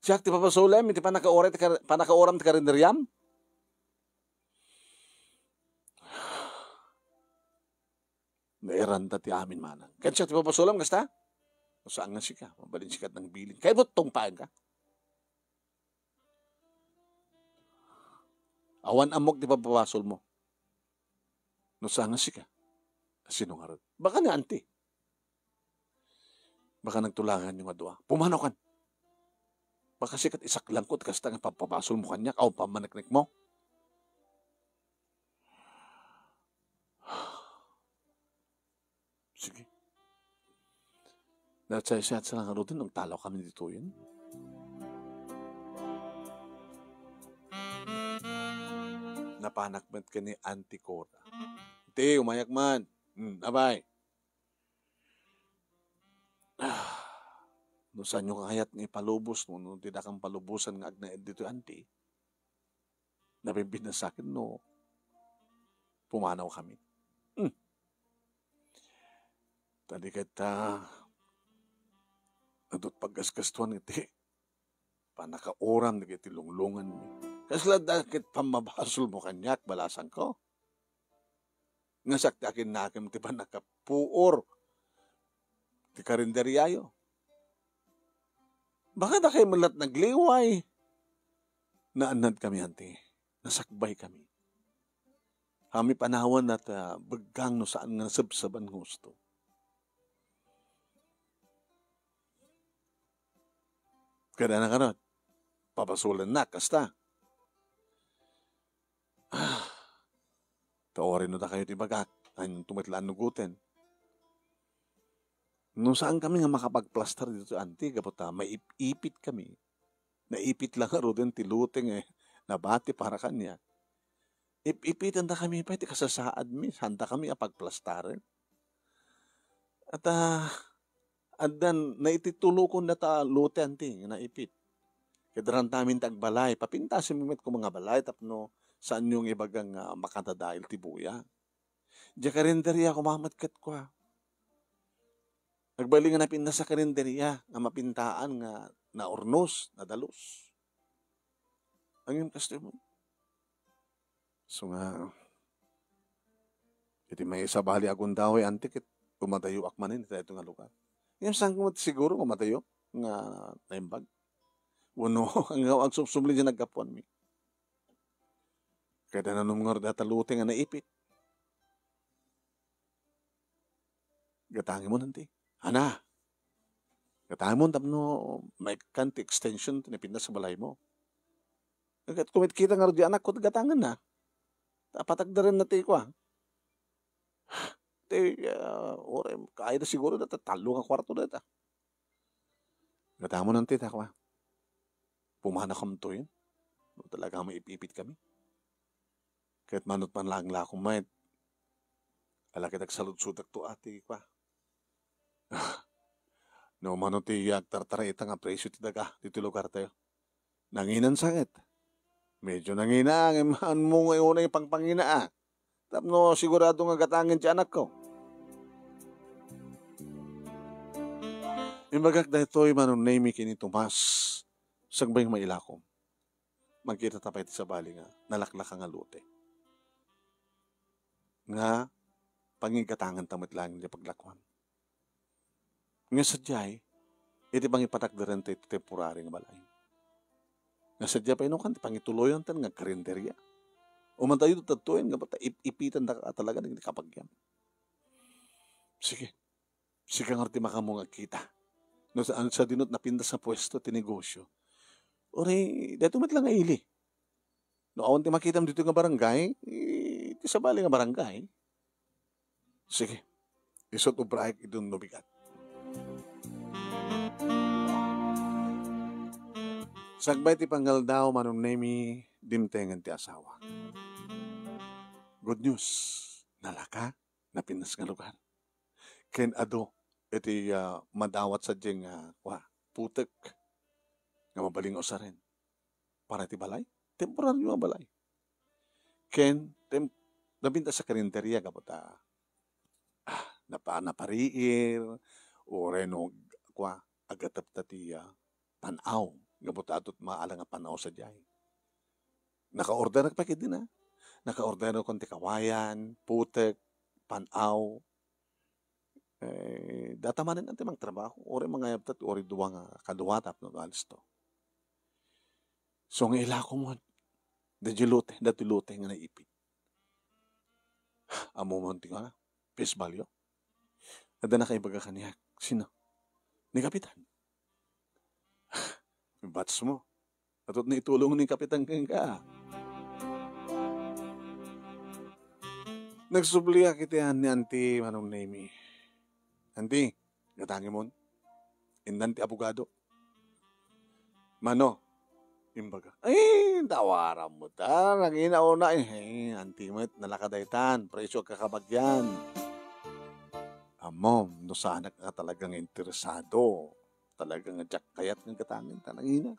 Siyak ti papasolem, iti panakaoram ti karinderyam? Nairanda ti amin manang. Kaya siya ti papasolem, kasta? O saan nga siya? Mabalin sikat ng biling. Kaya mo tungpaan ka? Awan amok ti papapasol mo. No saan nga siya? Sino nga rin? Baka nga anti. Baka nagtulangan yung adwa. Pumanaw kan. Baka sikat isak lang ko, kasta nga papapasol mo kanya, o pamanaknik mo. Sige. Dahil sa lang ano din, nung talaw kami dito yun. Napanakmat ka ni Auntie Cora. Iti, umayak man. Abay. No saan yung kahayat ng ipalubos mo, no tidak kang palubusan nga agnaed dito, Auntie. Nabibid na sa akin, no. Pumanaw kami. Tadi kita adot paggasgastuan iti panakaoram na iti lunglungan mi. Kasla dakit pamabasol mo kanyak balasan ko. Nga saktakin nakim ti panakapuor ti karinderyayo. Baka na kayo malat nagliway. Naanad kami, Auntie. Nasakbay kami. Kami panawan at bagang no saan nga sabsaban gusto. Kada na karon, papasulan na, kasta. Taorin no ta kayo ti bagak, ang tumitlaan nugutin. No saan kami nga makapagplaster dito, Auntie, kapot maipit kami. Naipit lang aro din, tiluteng nabati para kanya. Ipitan na kami pa, iti kasasaad mi, handa kami apagplastarin. At adan, naititulukon na ta lute, Auntie, naipit. Kadaran tamin tagbalay, papintasin mo ko mga balay, tapno saan yung ibagang makatadail tibuya. Diya karinderya, kumamatkat ko. Nagbali nga napinta sa karinderya, nga mapintaan nga na ornos, na dalos. Ang yung customer. So nga, iti may sabali akong daw, Auntie, kit kumatayo akmanin, ito nga lugar. Yung saan siguro kumatayo, nga naimbag. Wano, ang sumsumli dyan nagkapuan mi. Kaya na nung nga dataluting nga naipit. Gatangi mo nanti. Ana, gatangi mo, tapno may kanti extension, tinipinda sa balay mo. Kumit kita nga rin anak ko, gatangan na. Patagdarin na tayo ko, kaya na siguro na talo nga kwarto na ita. Gatangi mo nanti, takwa. Pumana kam to yun. Talaga maipipit kami. Kahit manot man lang lakong mayat. Alakit agsalud-sudak to ati kwa. No manot iyak tartara itang apresyo ti daga dito lugar tayo. Nanginan sakit. Medyo nangina ang mo ngayon yung pangpangina. Tapno sigurado nga gatangin si anak ko. Imbagak dahil to'y manunay mi kini Tomas. sagbay mailakom. Magkita tapay sa bali nga, nalaklak nga lute. Nga, pangigatangan tamit lang niya paglakwan. Nga sadyay, iti bang ipatakdaran tayo temporary nga balay. Nga sadya pa inukan, pangituloyan tan nga karinderya. Umantayo tatuin nga bata, ipitan na ka talaga ng kapagyan. Sige, sige nga rin makamu nga kita. No, sa dinot na pindas sa pwesto, tinegosyo. Ori, dito mat lang nga ili. No, awan ti makita mo dito nga barangay, ti sa bali nga barangay. Sige, isot o braik itong nubigat. Sagbay ti panggal daw manong nemi dimtengan ti asawa. Good news, nalaka, napinas nga lugar. Ken ado, iti madawat sa diyeng putek nga mabaling sa rin. Para ti balay, temporaryo nga balay. Ken, nabinta sa karinderya kapata, napariir, o reno, agatap ti panaw, kapata atot maalang nga panaw sa diyay. Naka-order nagpakit din Naka-order ko ti kawayan, putek, panaw, datamanin ang timang trabaho, ori mga yaptat, ori duwa nga kaduwatap no alis to. So nga ila ko mo, datulute nga naipit. Amo mo ti nga na, face value. Ada na kayo baga kaniya, sino? Ni Kapitan. Bats mo. Atot na itulong ni Kapitan kang ka. Nagsubliya kitihan ni Auntie manong Nemi. Auntie, gatangi mo. Indan ti abogado. Mano, imbaga. Ay, tawaran mo ta. Nanginauna Auntie mo, nalakadaytan. Presyo kakabagyan. Amom, no sana ka talagang interesado. Talagang adyak kayat ng katangin. Nangina.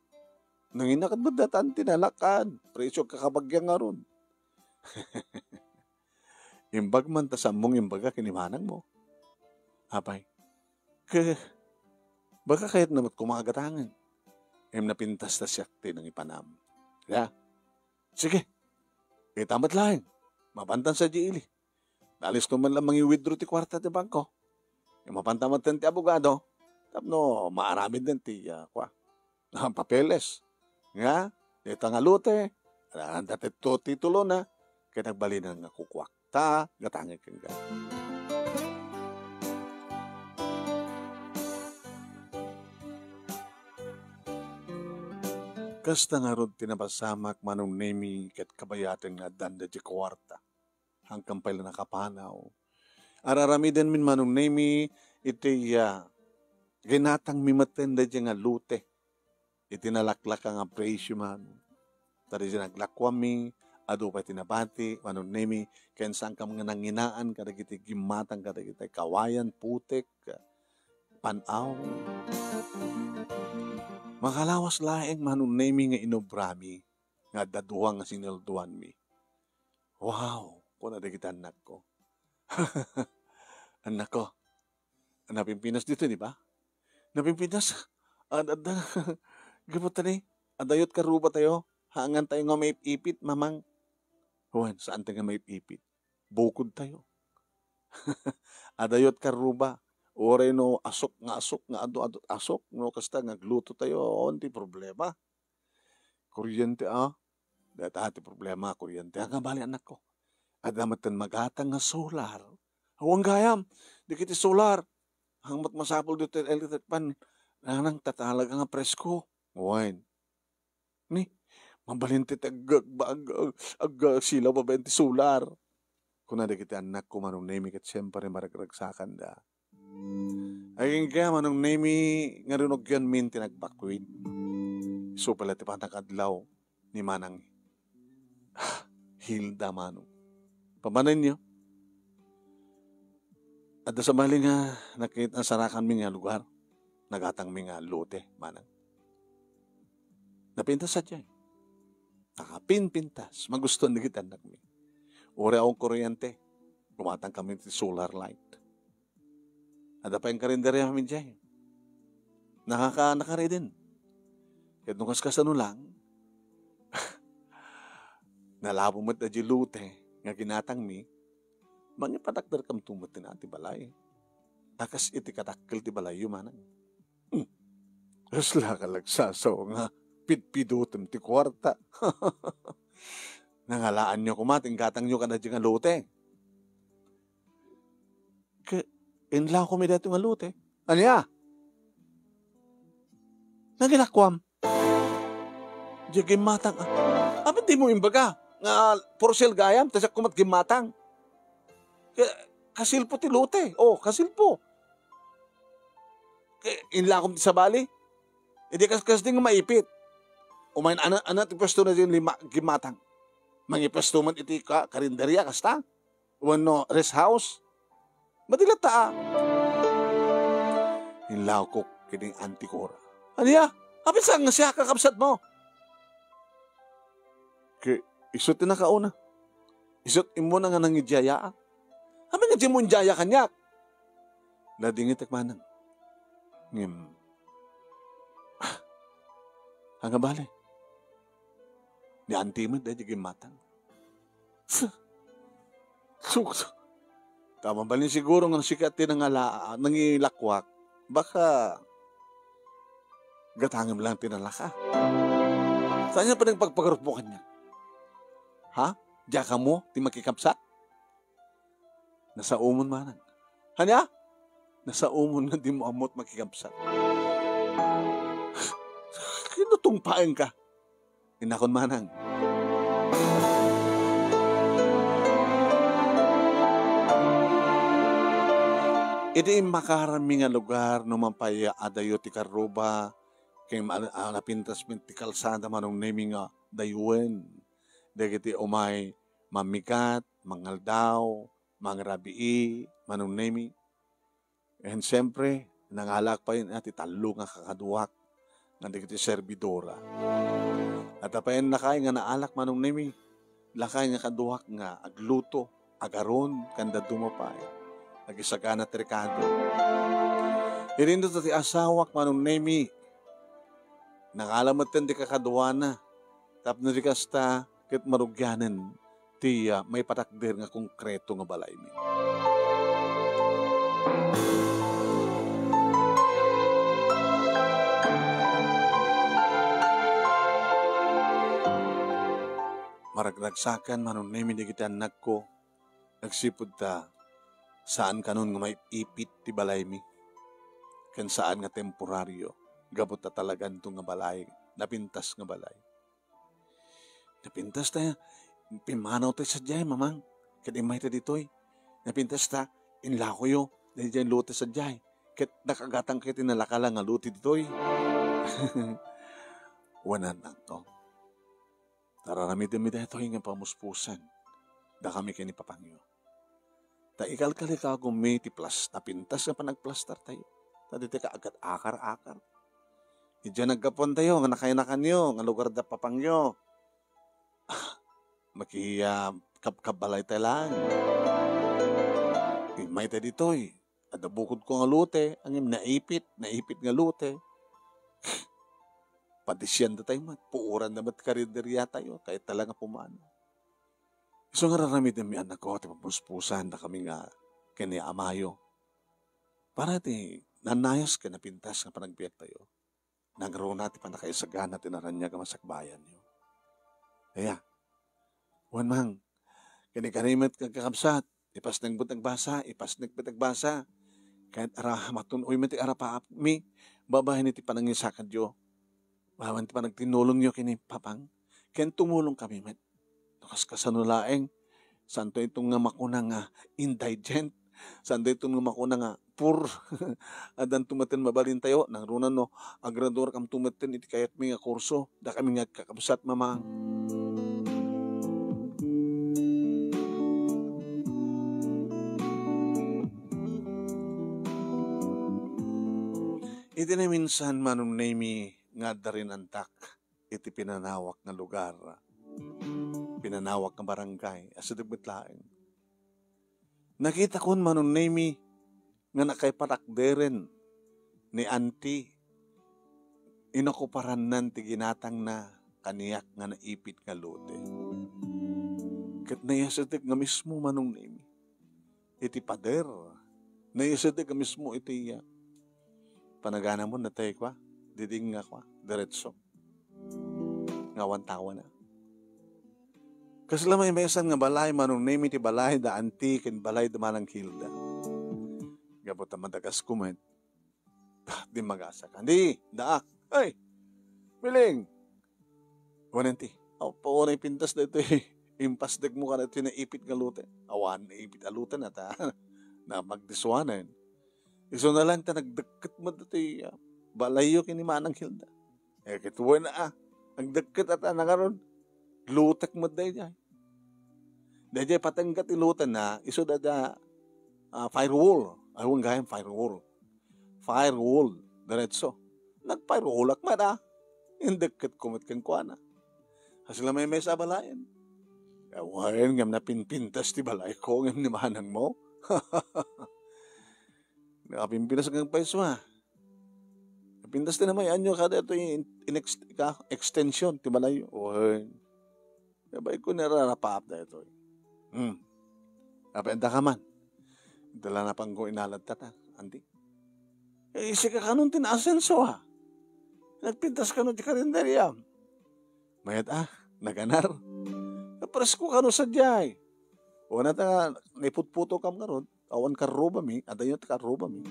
Nangina kat badatan tinalakan. Presyo kakabagyan nga ron. Imbag man ta samong imbaga kinimanang mo. Apay. Baka kahit namat kumagatangan. Napintas na siyakti ng ipanam. Yeah. Sige. Tamat lang. Mapantan sa GL. Nalis ko man lang mangi-withdraw ti kwarta ti bangko. Mapantamat din ti abogado. Tapno, maaramid din ti papeles. Nga, dito nga lute. Ang datit titulo na. Kaya nagbali na nga kukwak. Ta, gatangin kang ga. Kasta nga ron tinapasamak manong Nemi ket kabayaten nga danda di kwarta. Hanggang pala nakapanaw. Araramiden min manong Nemi iti ginatang mimaten da di nga lute. Iti nalaklak nga presyo man. Tari di naglakwami, ado pa tinabati, manong Nemi, kensang kam nga nanginaan, kadagiti gimatang, kadagiti kawayan, putek, panaw. Makalawas laeng manong Nemi nga inobrami, nga daduwang nga sinilduan mi. Wow, kung nadagiti anak ko. Anak ko, napimpinas dito, di ba? Napimpinas, gabot ni, adayot karuba tayo, hangan tayo nga may ipit, mamang. Huwan, saan tayo nga may ipit? Bukod tayo. Adayot karuba. Ore no asok nga ado asok no kasta nga gluto tayo onti problema. Kuryente data hati problema kuryente. Ang bali anak ko. Adamatan magatang nga solar. Huwag gayam. Di kiti solar. Hangmat masapol dito electric pan. Nang tatalaga nga presko. Huwan. Ni. Mabalinti ag sila babenti solar. Kung na kita anak ko manong Nemi kat siyempre maragragsakan da. Ay kaya manong Nemi nga rinog yan min tinagpakwid. So pala ti patakadlaw ni manang Hilda manong. Pamanan niyo. At sa mali nga nakita sarakan mi nga lugar. Nagatang mi nga lote manang. Napintas sa dyan. Nakapinpintas. Magustuhan na kita anak mi. Uri akong kuryente. Gumatang kami ti solar light. Ada pa yung karinderya kami dyan. Nakakari din. Ket nung kasano lang, nalabo mo't na lute, nga ginatang mi, mangipatakder kam tumot na ti balay. Takas iti katakkel ti balay yumanan. Kasla ka lagsasaw nga, pitpidutem ti kwarta. Nangalaan nyo kumating gatang nyo ka na nga lute. Inla ko may dati nga lute. Ano ya? Nagilakwam. Diya gimatang. Di mo imbaga. Nga porcel gayam, tasak kumat gimatang. Kasilpo ti lute. Kasilpo. Inla ko sa bali. Hindi kas ding maipit. Umayin, ti pwesto na din gimatang. Mangipesto man iti karinderya, kasta? Wano, rest house? Madilat taa. Inlaw ko kining antikora. Ano ya? Apit saan nga siya kakabsat mo? Isot na kauna. Isot imo na nga nang ijaya. Amin nga di mo ijaya kanyak. Ladingit akmanang. Hanga bale. Ni antimid dahil yung matang. Tama ba rin siguro ng sikat nangilakwak, baka gatangin lang tinalaka. Saan niya pa nagpagpagarupukan niya? Ha? Diya ka mo, di makikapsat? Nasa umon manan. Hanya? Nasa umon na di mo amot makikapsat. Kinutungpain ka. Inakon manang. Iti makarami nga lugar no mampaya adayo ti karuba kay napintas min ti kalsada manong naming nga dayuen. Dagiti umay mamikat, mangaldaw, mangrabii, manong nami. And siyempre, nangalak pa yun ti talo nga kakaduwak nga dagiti servidora. At apayan nakay nga naalak manong nami, lakay nga kaduwak nga agluto, agaron, kanda dumapay, nagisagana trikado. Irindo ti asawak manong nami, nangalamat di kakaduwana, tapno di kasta, kit marugyanan, ti may patakder nga konkreto nga balay mi. Maragragsakan manon nemi di kita anak ko, nagsipod ta, saan kanon nga may ipit ti balay mi, kan saan nga temporaryo, gabot ta talagan to nga balay, napintas nga balay. Napintas ta, pimanaw ta sa diyay, mamang, kadimay ta ditoy, napintas ta, inlako yo, dahil dyan lute sa diyay, kat nakagatang kiti nalakala nga luti ditoy. Wanan lang to. Tararamidin mi dahito nga pamuspusan. Da kami kini papangyo. Ta ikalkali ka gumiti plus na pintas nga panagplastar tayo. Ta dito ka agad akar-akar. Diyan nagkapon tayo nga nakayanakan nyo nga lugar da papangyo. Kapkabalay tayo lang. May tayo ditoy. Ada bukod ko nga lute. Ang naipit nga lute. Padisyan na tayo mat, puuran na mat karinderya tayo, kahit talaga pumano. So nga raramid mi anak ko, ti papuspusan na kami nga kini amayo. Para ti nanayos ka na pintas nga panagbiyak tayo. Nagro natin pa nakaisagana tinaranya ka masakbayan nyo. Kaya, wan mang, kini kanimat kang kakabsat, ipas nang butang basa, kahit matunoy man ti arapaap mi, babahin iti panangisakad yo. Mahaman pa nagtinulong nyo kini papang. Kaya tumulong kami, met. Nakas kasanulaeng. Santo itong nga makuna nga indigent. Santo itong nga makuna nga poor. Adan tumaten mabalin tayo. Nang runan no, agrador kam tumaten iti kayat mi nga kurso. Da kami nga kakabsat mamang. Iti na minsan manong nami nga darin antak iti pinanawak nga lugar, pinanawak nga barangay, asa dagmitlaeng. Nakita ko manon nemi nga nakaipatakderen ni auntie, Inakuparan nan ti ginatang na kaniyak nga naipit nga lote. Kat nayasatik nga mismo manong nimi. Iti pader. Nayasatik nga mismo iti panagana mo na tayo kwa. Diding nga kwa. Diretso. Ngawan tawa na. Kasi lamay mesan nga balay manong nimi ti balay da antik and balay da manang hilda. Gabot na madagas kumet. Di magasa ka. Di, daak. Ay, biling. Wananti. Paunay pintas na ito impas deg mo ka na ito na ipit nga lute. Awan na ipit alutan na ta. Na magdiswanan. Iso na lang ta nagdagkat mo ito balayo kini manang hilda. Kituwa na ang dagkat at nangaron. Lutak mo dahi niya. Dahil patanggat ilutan na iso da firewall. Awang gayang firewall. Firewall. Diretso. Nagpirewall man yung dagkat kumot kang kuana. Hasla may sa balayan. Kawain ngam na pinpintas ti balay ko ngam ni manang mo. Nakapimpinas kang paiso Pintas din naman anyo kada ito yung extension ti balay. Uy. Sabay ko nararapap na ito. Kapenta ka man. Dala na pang ko inalad tata. Andi. Isi ka kanong tinaasenso Nagpintas ka nun di karinderya. Mayat naganar. Napresko ka nun sa diyay. O na ta, naiputputo kam ka nun. Awan karuba mi. Adayon ta karuba mi.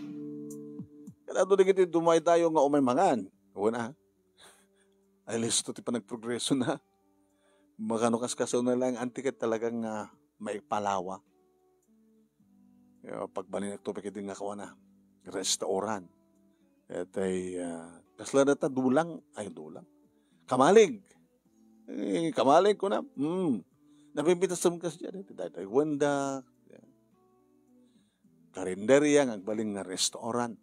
Kaya doon digiti dumay tayo nga umay mangan. O na. Ay listo ti pa nagprogreso na. Makanukas kaso na lang antiket talagang may palawa. Pagbalik nagtupik din nga kawa na. Restaurant. At ay kasla na ta dulang. Kamalig. Kamalig ko na. Napipitas sa mga siya. Dahil wenda. Karinderya. Agbaling nga restaurant.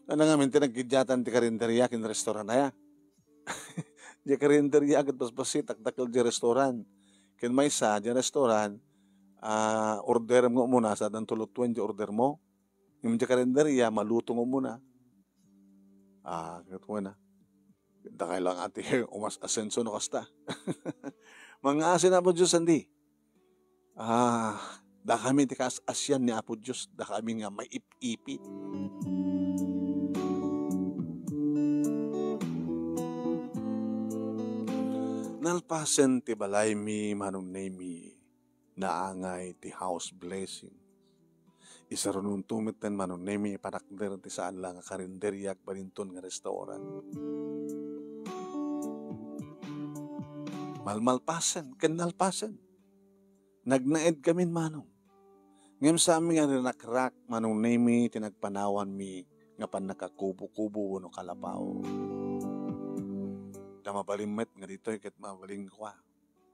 Ano nga minti nagkidyatan ti karinderya kin restaurant na ya. Di karinderya agad basbasi takdakil di restaurant. Kin may sa di restaurant. Order mo muna sa dan tulutuan di order mo. Yung di karinderya maluto mo muna. Kaya na. Dakay lang ati umas asenso no kasta. Mga asin na po Diyos, andi. Da kami tikas asyan ni Apo Diyos. Da kami nga may ip-ipit. Nalpasen ti balay mi manong nemi naangay ti house blessing. Isa ron tumitan manong nemi panakder ti saan lang karinderyak paninton nga restaurant. Malmalpasan, kanalpasan. Nagnaed kami manong. Ngam sa amin nga nakrak manong nemi tinagpanawan mi nga pan nakakubo-kubo no kalapaw. Da mabalimet nga dito ket mabaling kwa.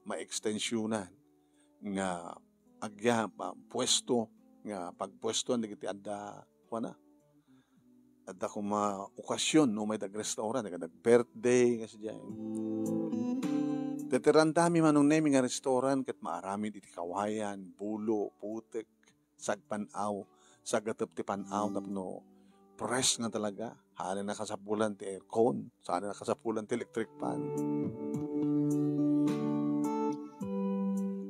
Ma-extensionan nga agya pwesto nga pagpwesto nagiti adda kuana. Adda ko okasyon no may dag-restaurant dag birthday kasi diyan. Teterandami manong nemi nga restaurant ket maarami iti kawayan, bulo, putek, sagpanaw, sagatep ti panaw tapno press nga talaga. Haan na nakasapulan ti aircon, saan na nakasapulan ti electric fan.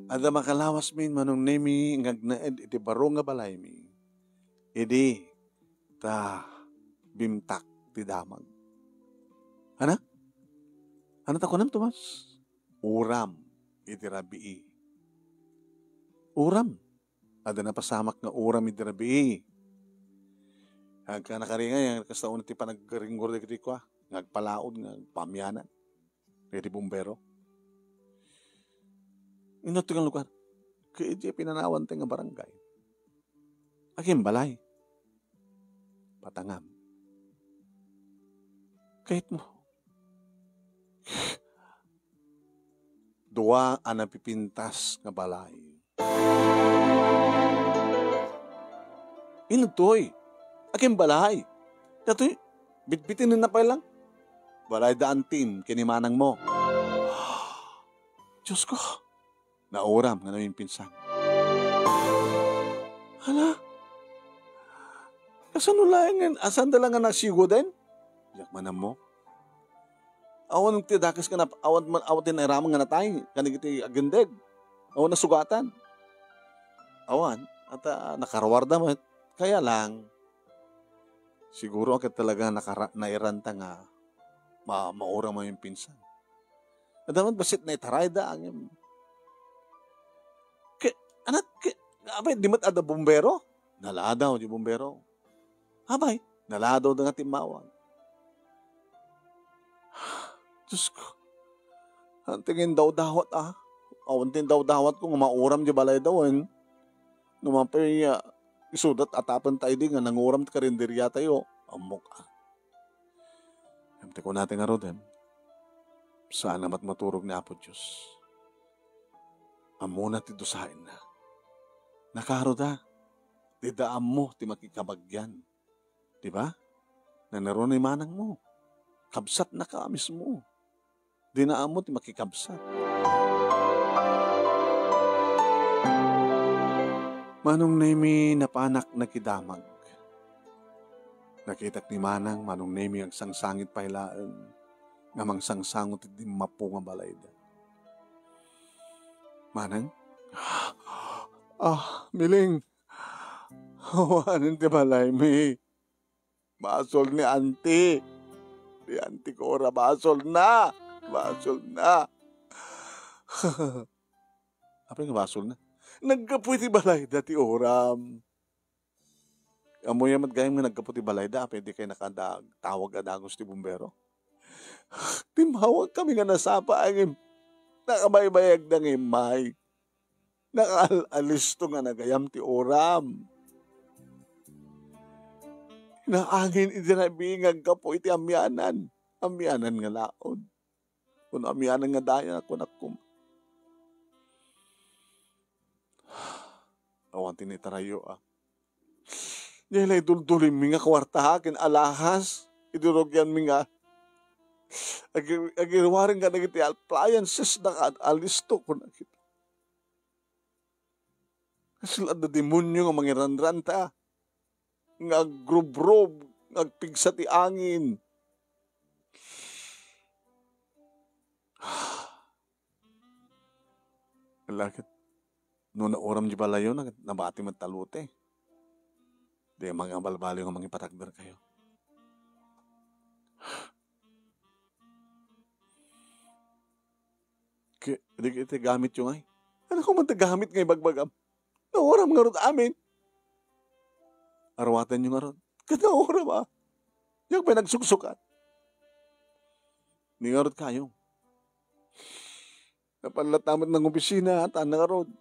Ada makalawas min manong nemi ngagnaed iti baro nga balay mi. Idi ta bimtak ti damag. Ana? Ano ta kunam Tomas? Uram iti rabii. Uram. Ada na pasamak nga uram iti rabii. Hagka nakaringa yung kastaon ti panagringgor di kiti kwa. Ngagpalaod nga pamyanan. Iti bumbero. Ino tingang lugar. Kaya di pinanawan tayo nga barangay. Aking balay. Patangam. Kahit mo. Dua ang napipintas nga balay. Inutoy. Aking balay. Dato'y bitbitin na pa lang. Balay daan tin kinimanang mo. Diyos ko. Nauram nga namin pinsan. Hala? Kasan nulayan nga? Asan da lang nga nasigo din? Yak manam mo? Awan ti dakas ka na, awan ti nairaman nga natay, kanig iti agendeg. Awan na sugatan. Awan, at nakarawardam mo. Kaya lang, siguro ka talaga nairanta nga maura mo yung pinsan. Adaman basit na itaray da ang abay, di mat ada bumbero? Naladaw di bumbero. Abay, naladaw da nga timawag. Diyos ko, ang tingin daw dawat Awan tin daw dawat ko nga mauram di balay dawan. Numapay isudat atapan tayo di nga nanguram ti karinderya tayo. Amok Amte ko natin nga rodem. Saan namat maturog ni Apo Diyos. Amuna ti dusain na. Nakaroda. Di daan mo ti makikabagyan. Di ba? Nanaroon ni manang mo. Kabsat na ka mismo. Di naan mo ti makikabsat. Manong nemi napanak na kidamag. Nakitak ni manang manong nemi ang sangsangit pailaan. Ngamang sangsangot ti mapo nga balayda. Manang? Miling. Hawanin ti balay mi. Basol ni auntie. Di auntie ko ora basol na. Basol na. Apa yung basol na? Nagkapoy ti balayda ti oram. Amoy yamat gayam nga nagkapoy ti balayda. Pwede kayo nakatawag adagos ti bumbero. Timawag kami nga nasapa ang nakabaybayag ng imay. Nakaalalisto nga nagayam ti oram. Naangin itinabingag ka po iti amyanan. Amyanan nga laod. Kung amyanan nga daya ako nakum. Awan tinitarayo Nilay duldulim mi nga kwarta kin alahas. Idurogyan mi nga. Agirwaring ka nagiti appliances na alisto ko na kita. Sila da demonyo nga mangiranranta. Nga grub-rob. Ngagpigsa ti angin. Lakit. Noon na oram di pala yun, nabati matalute. Di mga balbali nga mangipatagdar kayo. Di kita gamit yung ay. Ano ko man tagamit ngay bagbagam? Naoram nga ron amin. Arwatan nyo nga ron. Kanaoram Yung pinagsuksukat. Ni nga ron kayo. Napanlatamat ng opisina at nga ron.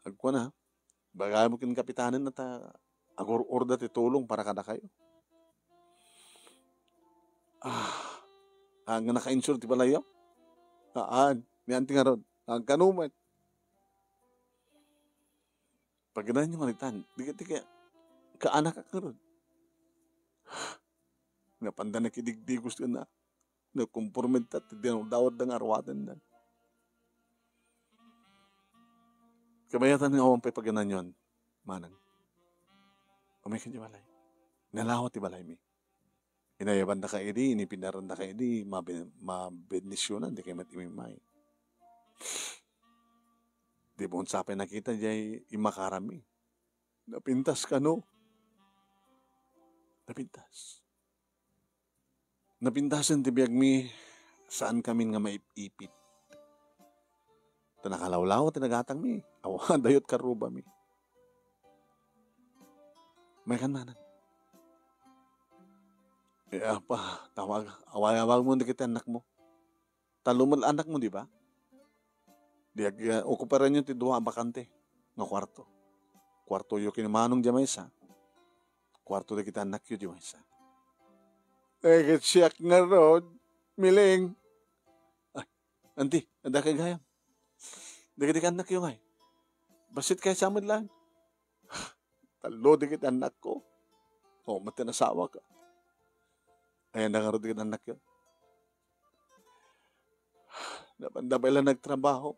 Agwa na. Bagay mo kin kapitanan na agor-orda ti tulong para kada kayo. Ang naka-insure ti pala yun? Ni anting nga ron. Ang kanuman. Pag ganahan yung kanitan, di ka kaanak ka ron. Napanda na kidigdigos ka na. Nakumpormenta, dinawdawad ng arwatan na. Kabayatan ng awang pa'y pagganan yun, manang. Umikin yung balay. Nalawat yung balay mi. Inayaban na ka edi, inipinaran na ka edi, mabednisyonan, di kayo matimimay. Di mo unsapay nakita diyay imakarami. Napintas ka no? Napintas. Napintasan ti biyag mi, saan kami nga maipipit. Ito nakalawlaw, tinagatang mi. Awa, dayot karuba mi. May kanmanan. Tawag. Awag mo, hindi kita anak mo. Talumal anak mo, di ba? Okuparan nyo ti duwa bakante. Nga kwarto. Kwarto yung kinamanong dyan may isa. Kwarto di kita anak yun dyan may isa. Siyak nga ron. Miling. Ay, auntie, anda kay gayam. Di ka anak yung ay. Basit kayo samad lang. Talo di kita anak ko. Mati nasawa ka. Ayan na nga rin di kita anak yun. Napandabay lang nagtrabaho.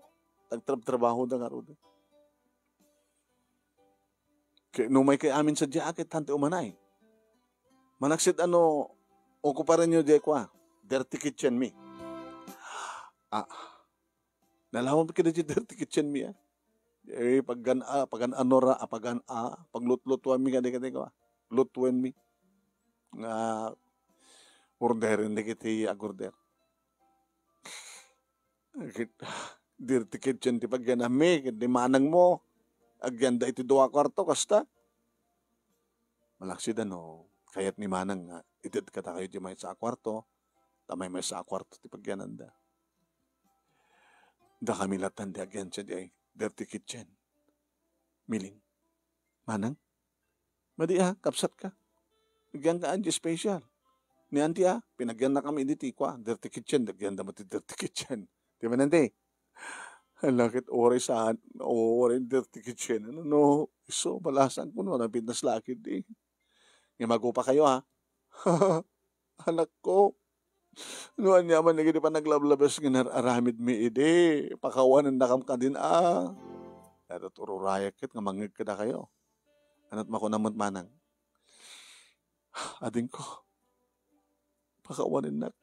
Nagtrabaho na nga rin. Numay kay amin sa jacket, hante umanay. Manaksit okuparan nyo di kwa, dirty kitchen mi. Nalaman pa kita di dirty kitchen mi paglutlutuan mi kadi ko, lutuan mi. Nga, order, hindi kiti agorder. Dirty kitchen ti pagyanami, di manang mo, agyanda iti 2 kwarto, kasta. Malaksid kayat ni manang nga, itid kata kayo di may sa kwarto, tamay may sa kwarto ti pagyananda. Da kami latan di agyan siya di ay, dirty kitchen. Miling. Manang? Madi kapsat ka. Nagyan ka anji special. Ni auntie pinagyan na kami diti kwa, dirty kitchen, nagyan da mati dirty kitchen. Di ba nanti? Lakit ori dirty kitchen. So, balasan ko napinas lakit di. Imago pa kayo Anak ko. Nuan yaman na gini pa naglablabas aramid mi ide. Pakawanan na kam ka din At ururayak kit nga mangig ka na kayo. Anat mako namot manang. Ading ko. Pakawanin na.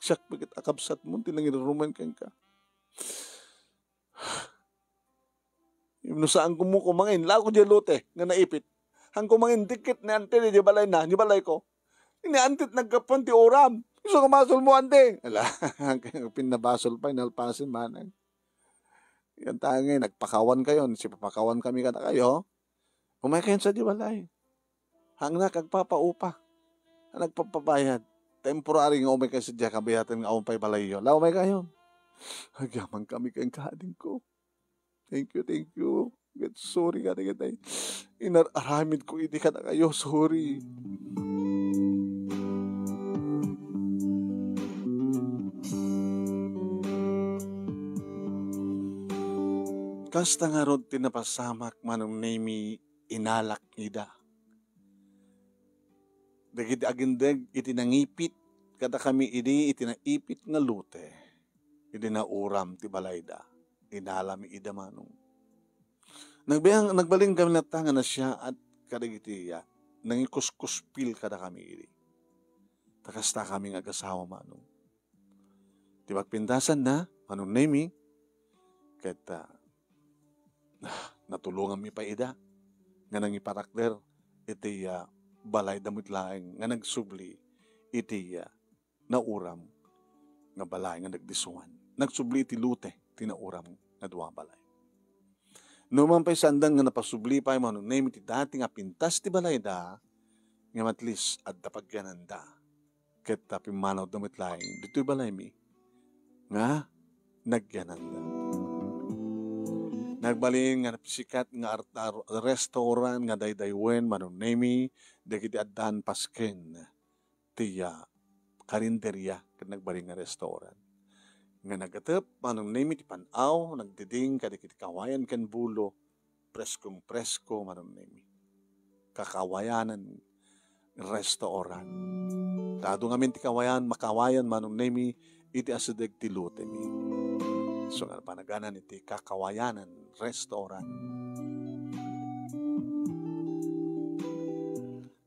Siyak bagit akabsat mo. Tinangin ruman kang ka. Saan ko mo kumangin. Lako dyan lote. Nga naipit. Hang kumangin dikit na ante. Di balay na. Di balay ko. Ini antit nagkapon ti oram. Iso kamasol mo ante. Ala. Pinabasol pa. Inalpasin manang. Yan tangin, nagpakawan kayo. Sipapakawan kami ka na kayo. Umakayin sa di balay. Hangna kagpapaupa. Nagpapabayad. Temporary nga umay kayo sa diya. Kabayatan nga umpay balay yun. Umay kayo. Hagyaman kami kayong kaading ko. Thank you. Sorry ka na kita. Inararamid ko hindi ka na kayo. Sorry. Kasta nga ron tinapasamak manong nami inalak ida. Dagiti agindag itinangipit kada kami itinaipit nga lute. Idi na uram ti balayda. Inalami ida manong. Nagbaling kami natangan na siya at kadagiti nangikuskuspil kada kami idi. Takasta kami agasawa manong. Di magpintasan na manong nami kata natulungan mi pa ida nga nangiparakder iti balay damit laeng nga nagsubli iti nauram nga balay nga nagdisuan. Nagsubli iti lute tinauram nga 2 balay. Numan pa'y sandang nga napasubli pa yung name iti dati nga pintas ti balay da nga matlis at tapagyananda ket tapimanaw damit laeng dito'y balay mi nga nagyananda. Nagbalin nga sikat nga restaurant nga daydaywen manong nemi dagiti addan pasken tiya karinderya ket nagbalin nga restaurant. Nga nagatep manong nemi ti panaw nagdiding kadagiti kawayan ken bulo preskong presko manong nemi. Kakawayanan restaurant. Tado ngamin ti kawayan makawayan manong nemi iti asideg ti lute mi. So nga panaganan iti kakawayanan restaurant.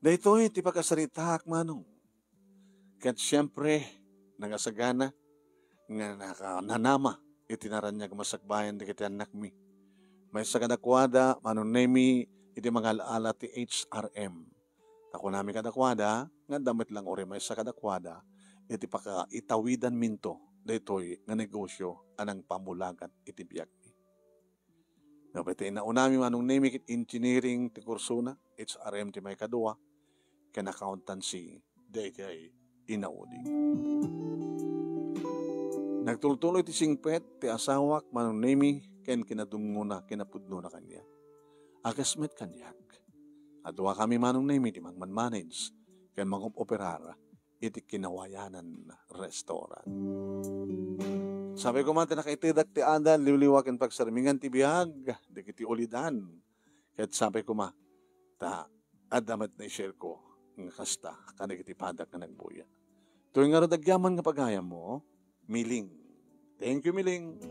Dahito iti pagkasaritak manong. Kat siyempre nangasagana nga nanama iti naranyag masakbayan di kiti anak mi. May sagadakwada manong nemi iti mga alaala ti HRM. Ako namin kadakwada nga damit lang ori may sagadakwada iti pakaitawidan minto. Dito'y nga negosyo anang pamulagat iti biyak ni. Napiti naunami manong nemi kit engineering ti kursuna, HRM ti may kadua, ken accountancy, dayjay inaudi. Nagtultuloy ti singpet ti asawak manong nemi ken kinadunguna kinapudno na kanya. Agasmet kanyak. Adwa kami manong nemi ti manmanage ken mangoperara iti kinawayanan restaurant. Sabi ko man, tinakaitidak ti andan, liwliwakin pagsarmingan ti biyag, di kiti ulidan. Kahit sabi ko ma, adamat na i-share ko, ng kasta, kanig iti padak na nagbuya. Tuwing nga radagyaman nga pagayam mo, Miling. Thank you, Miling.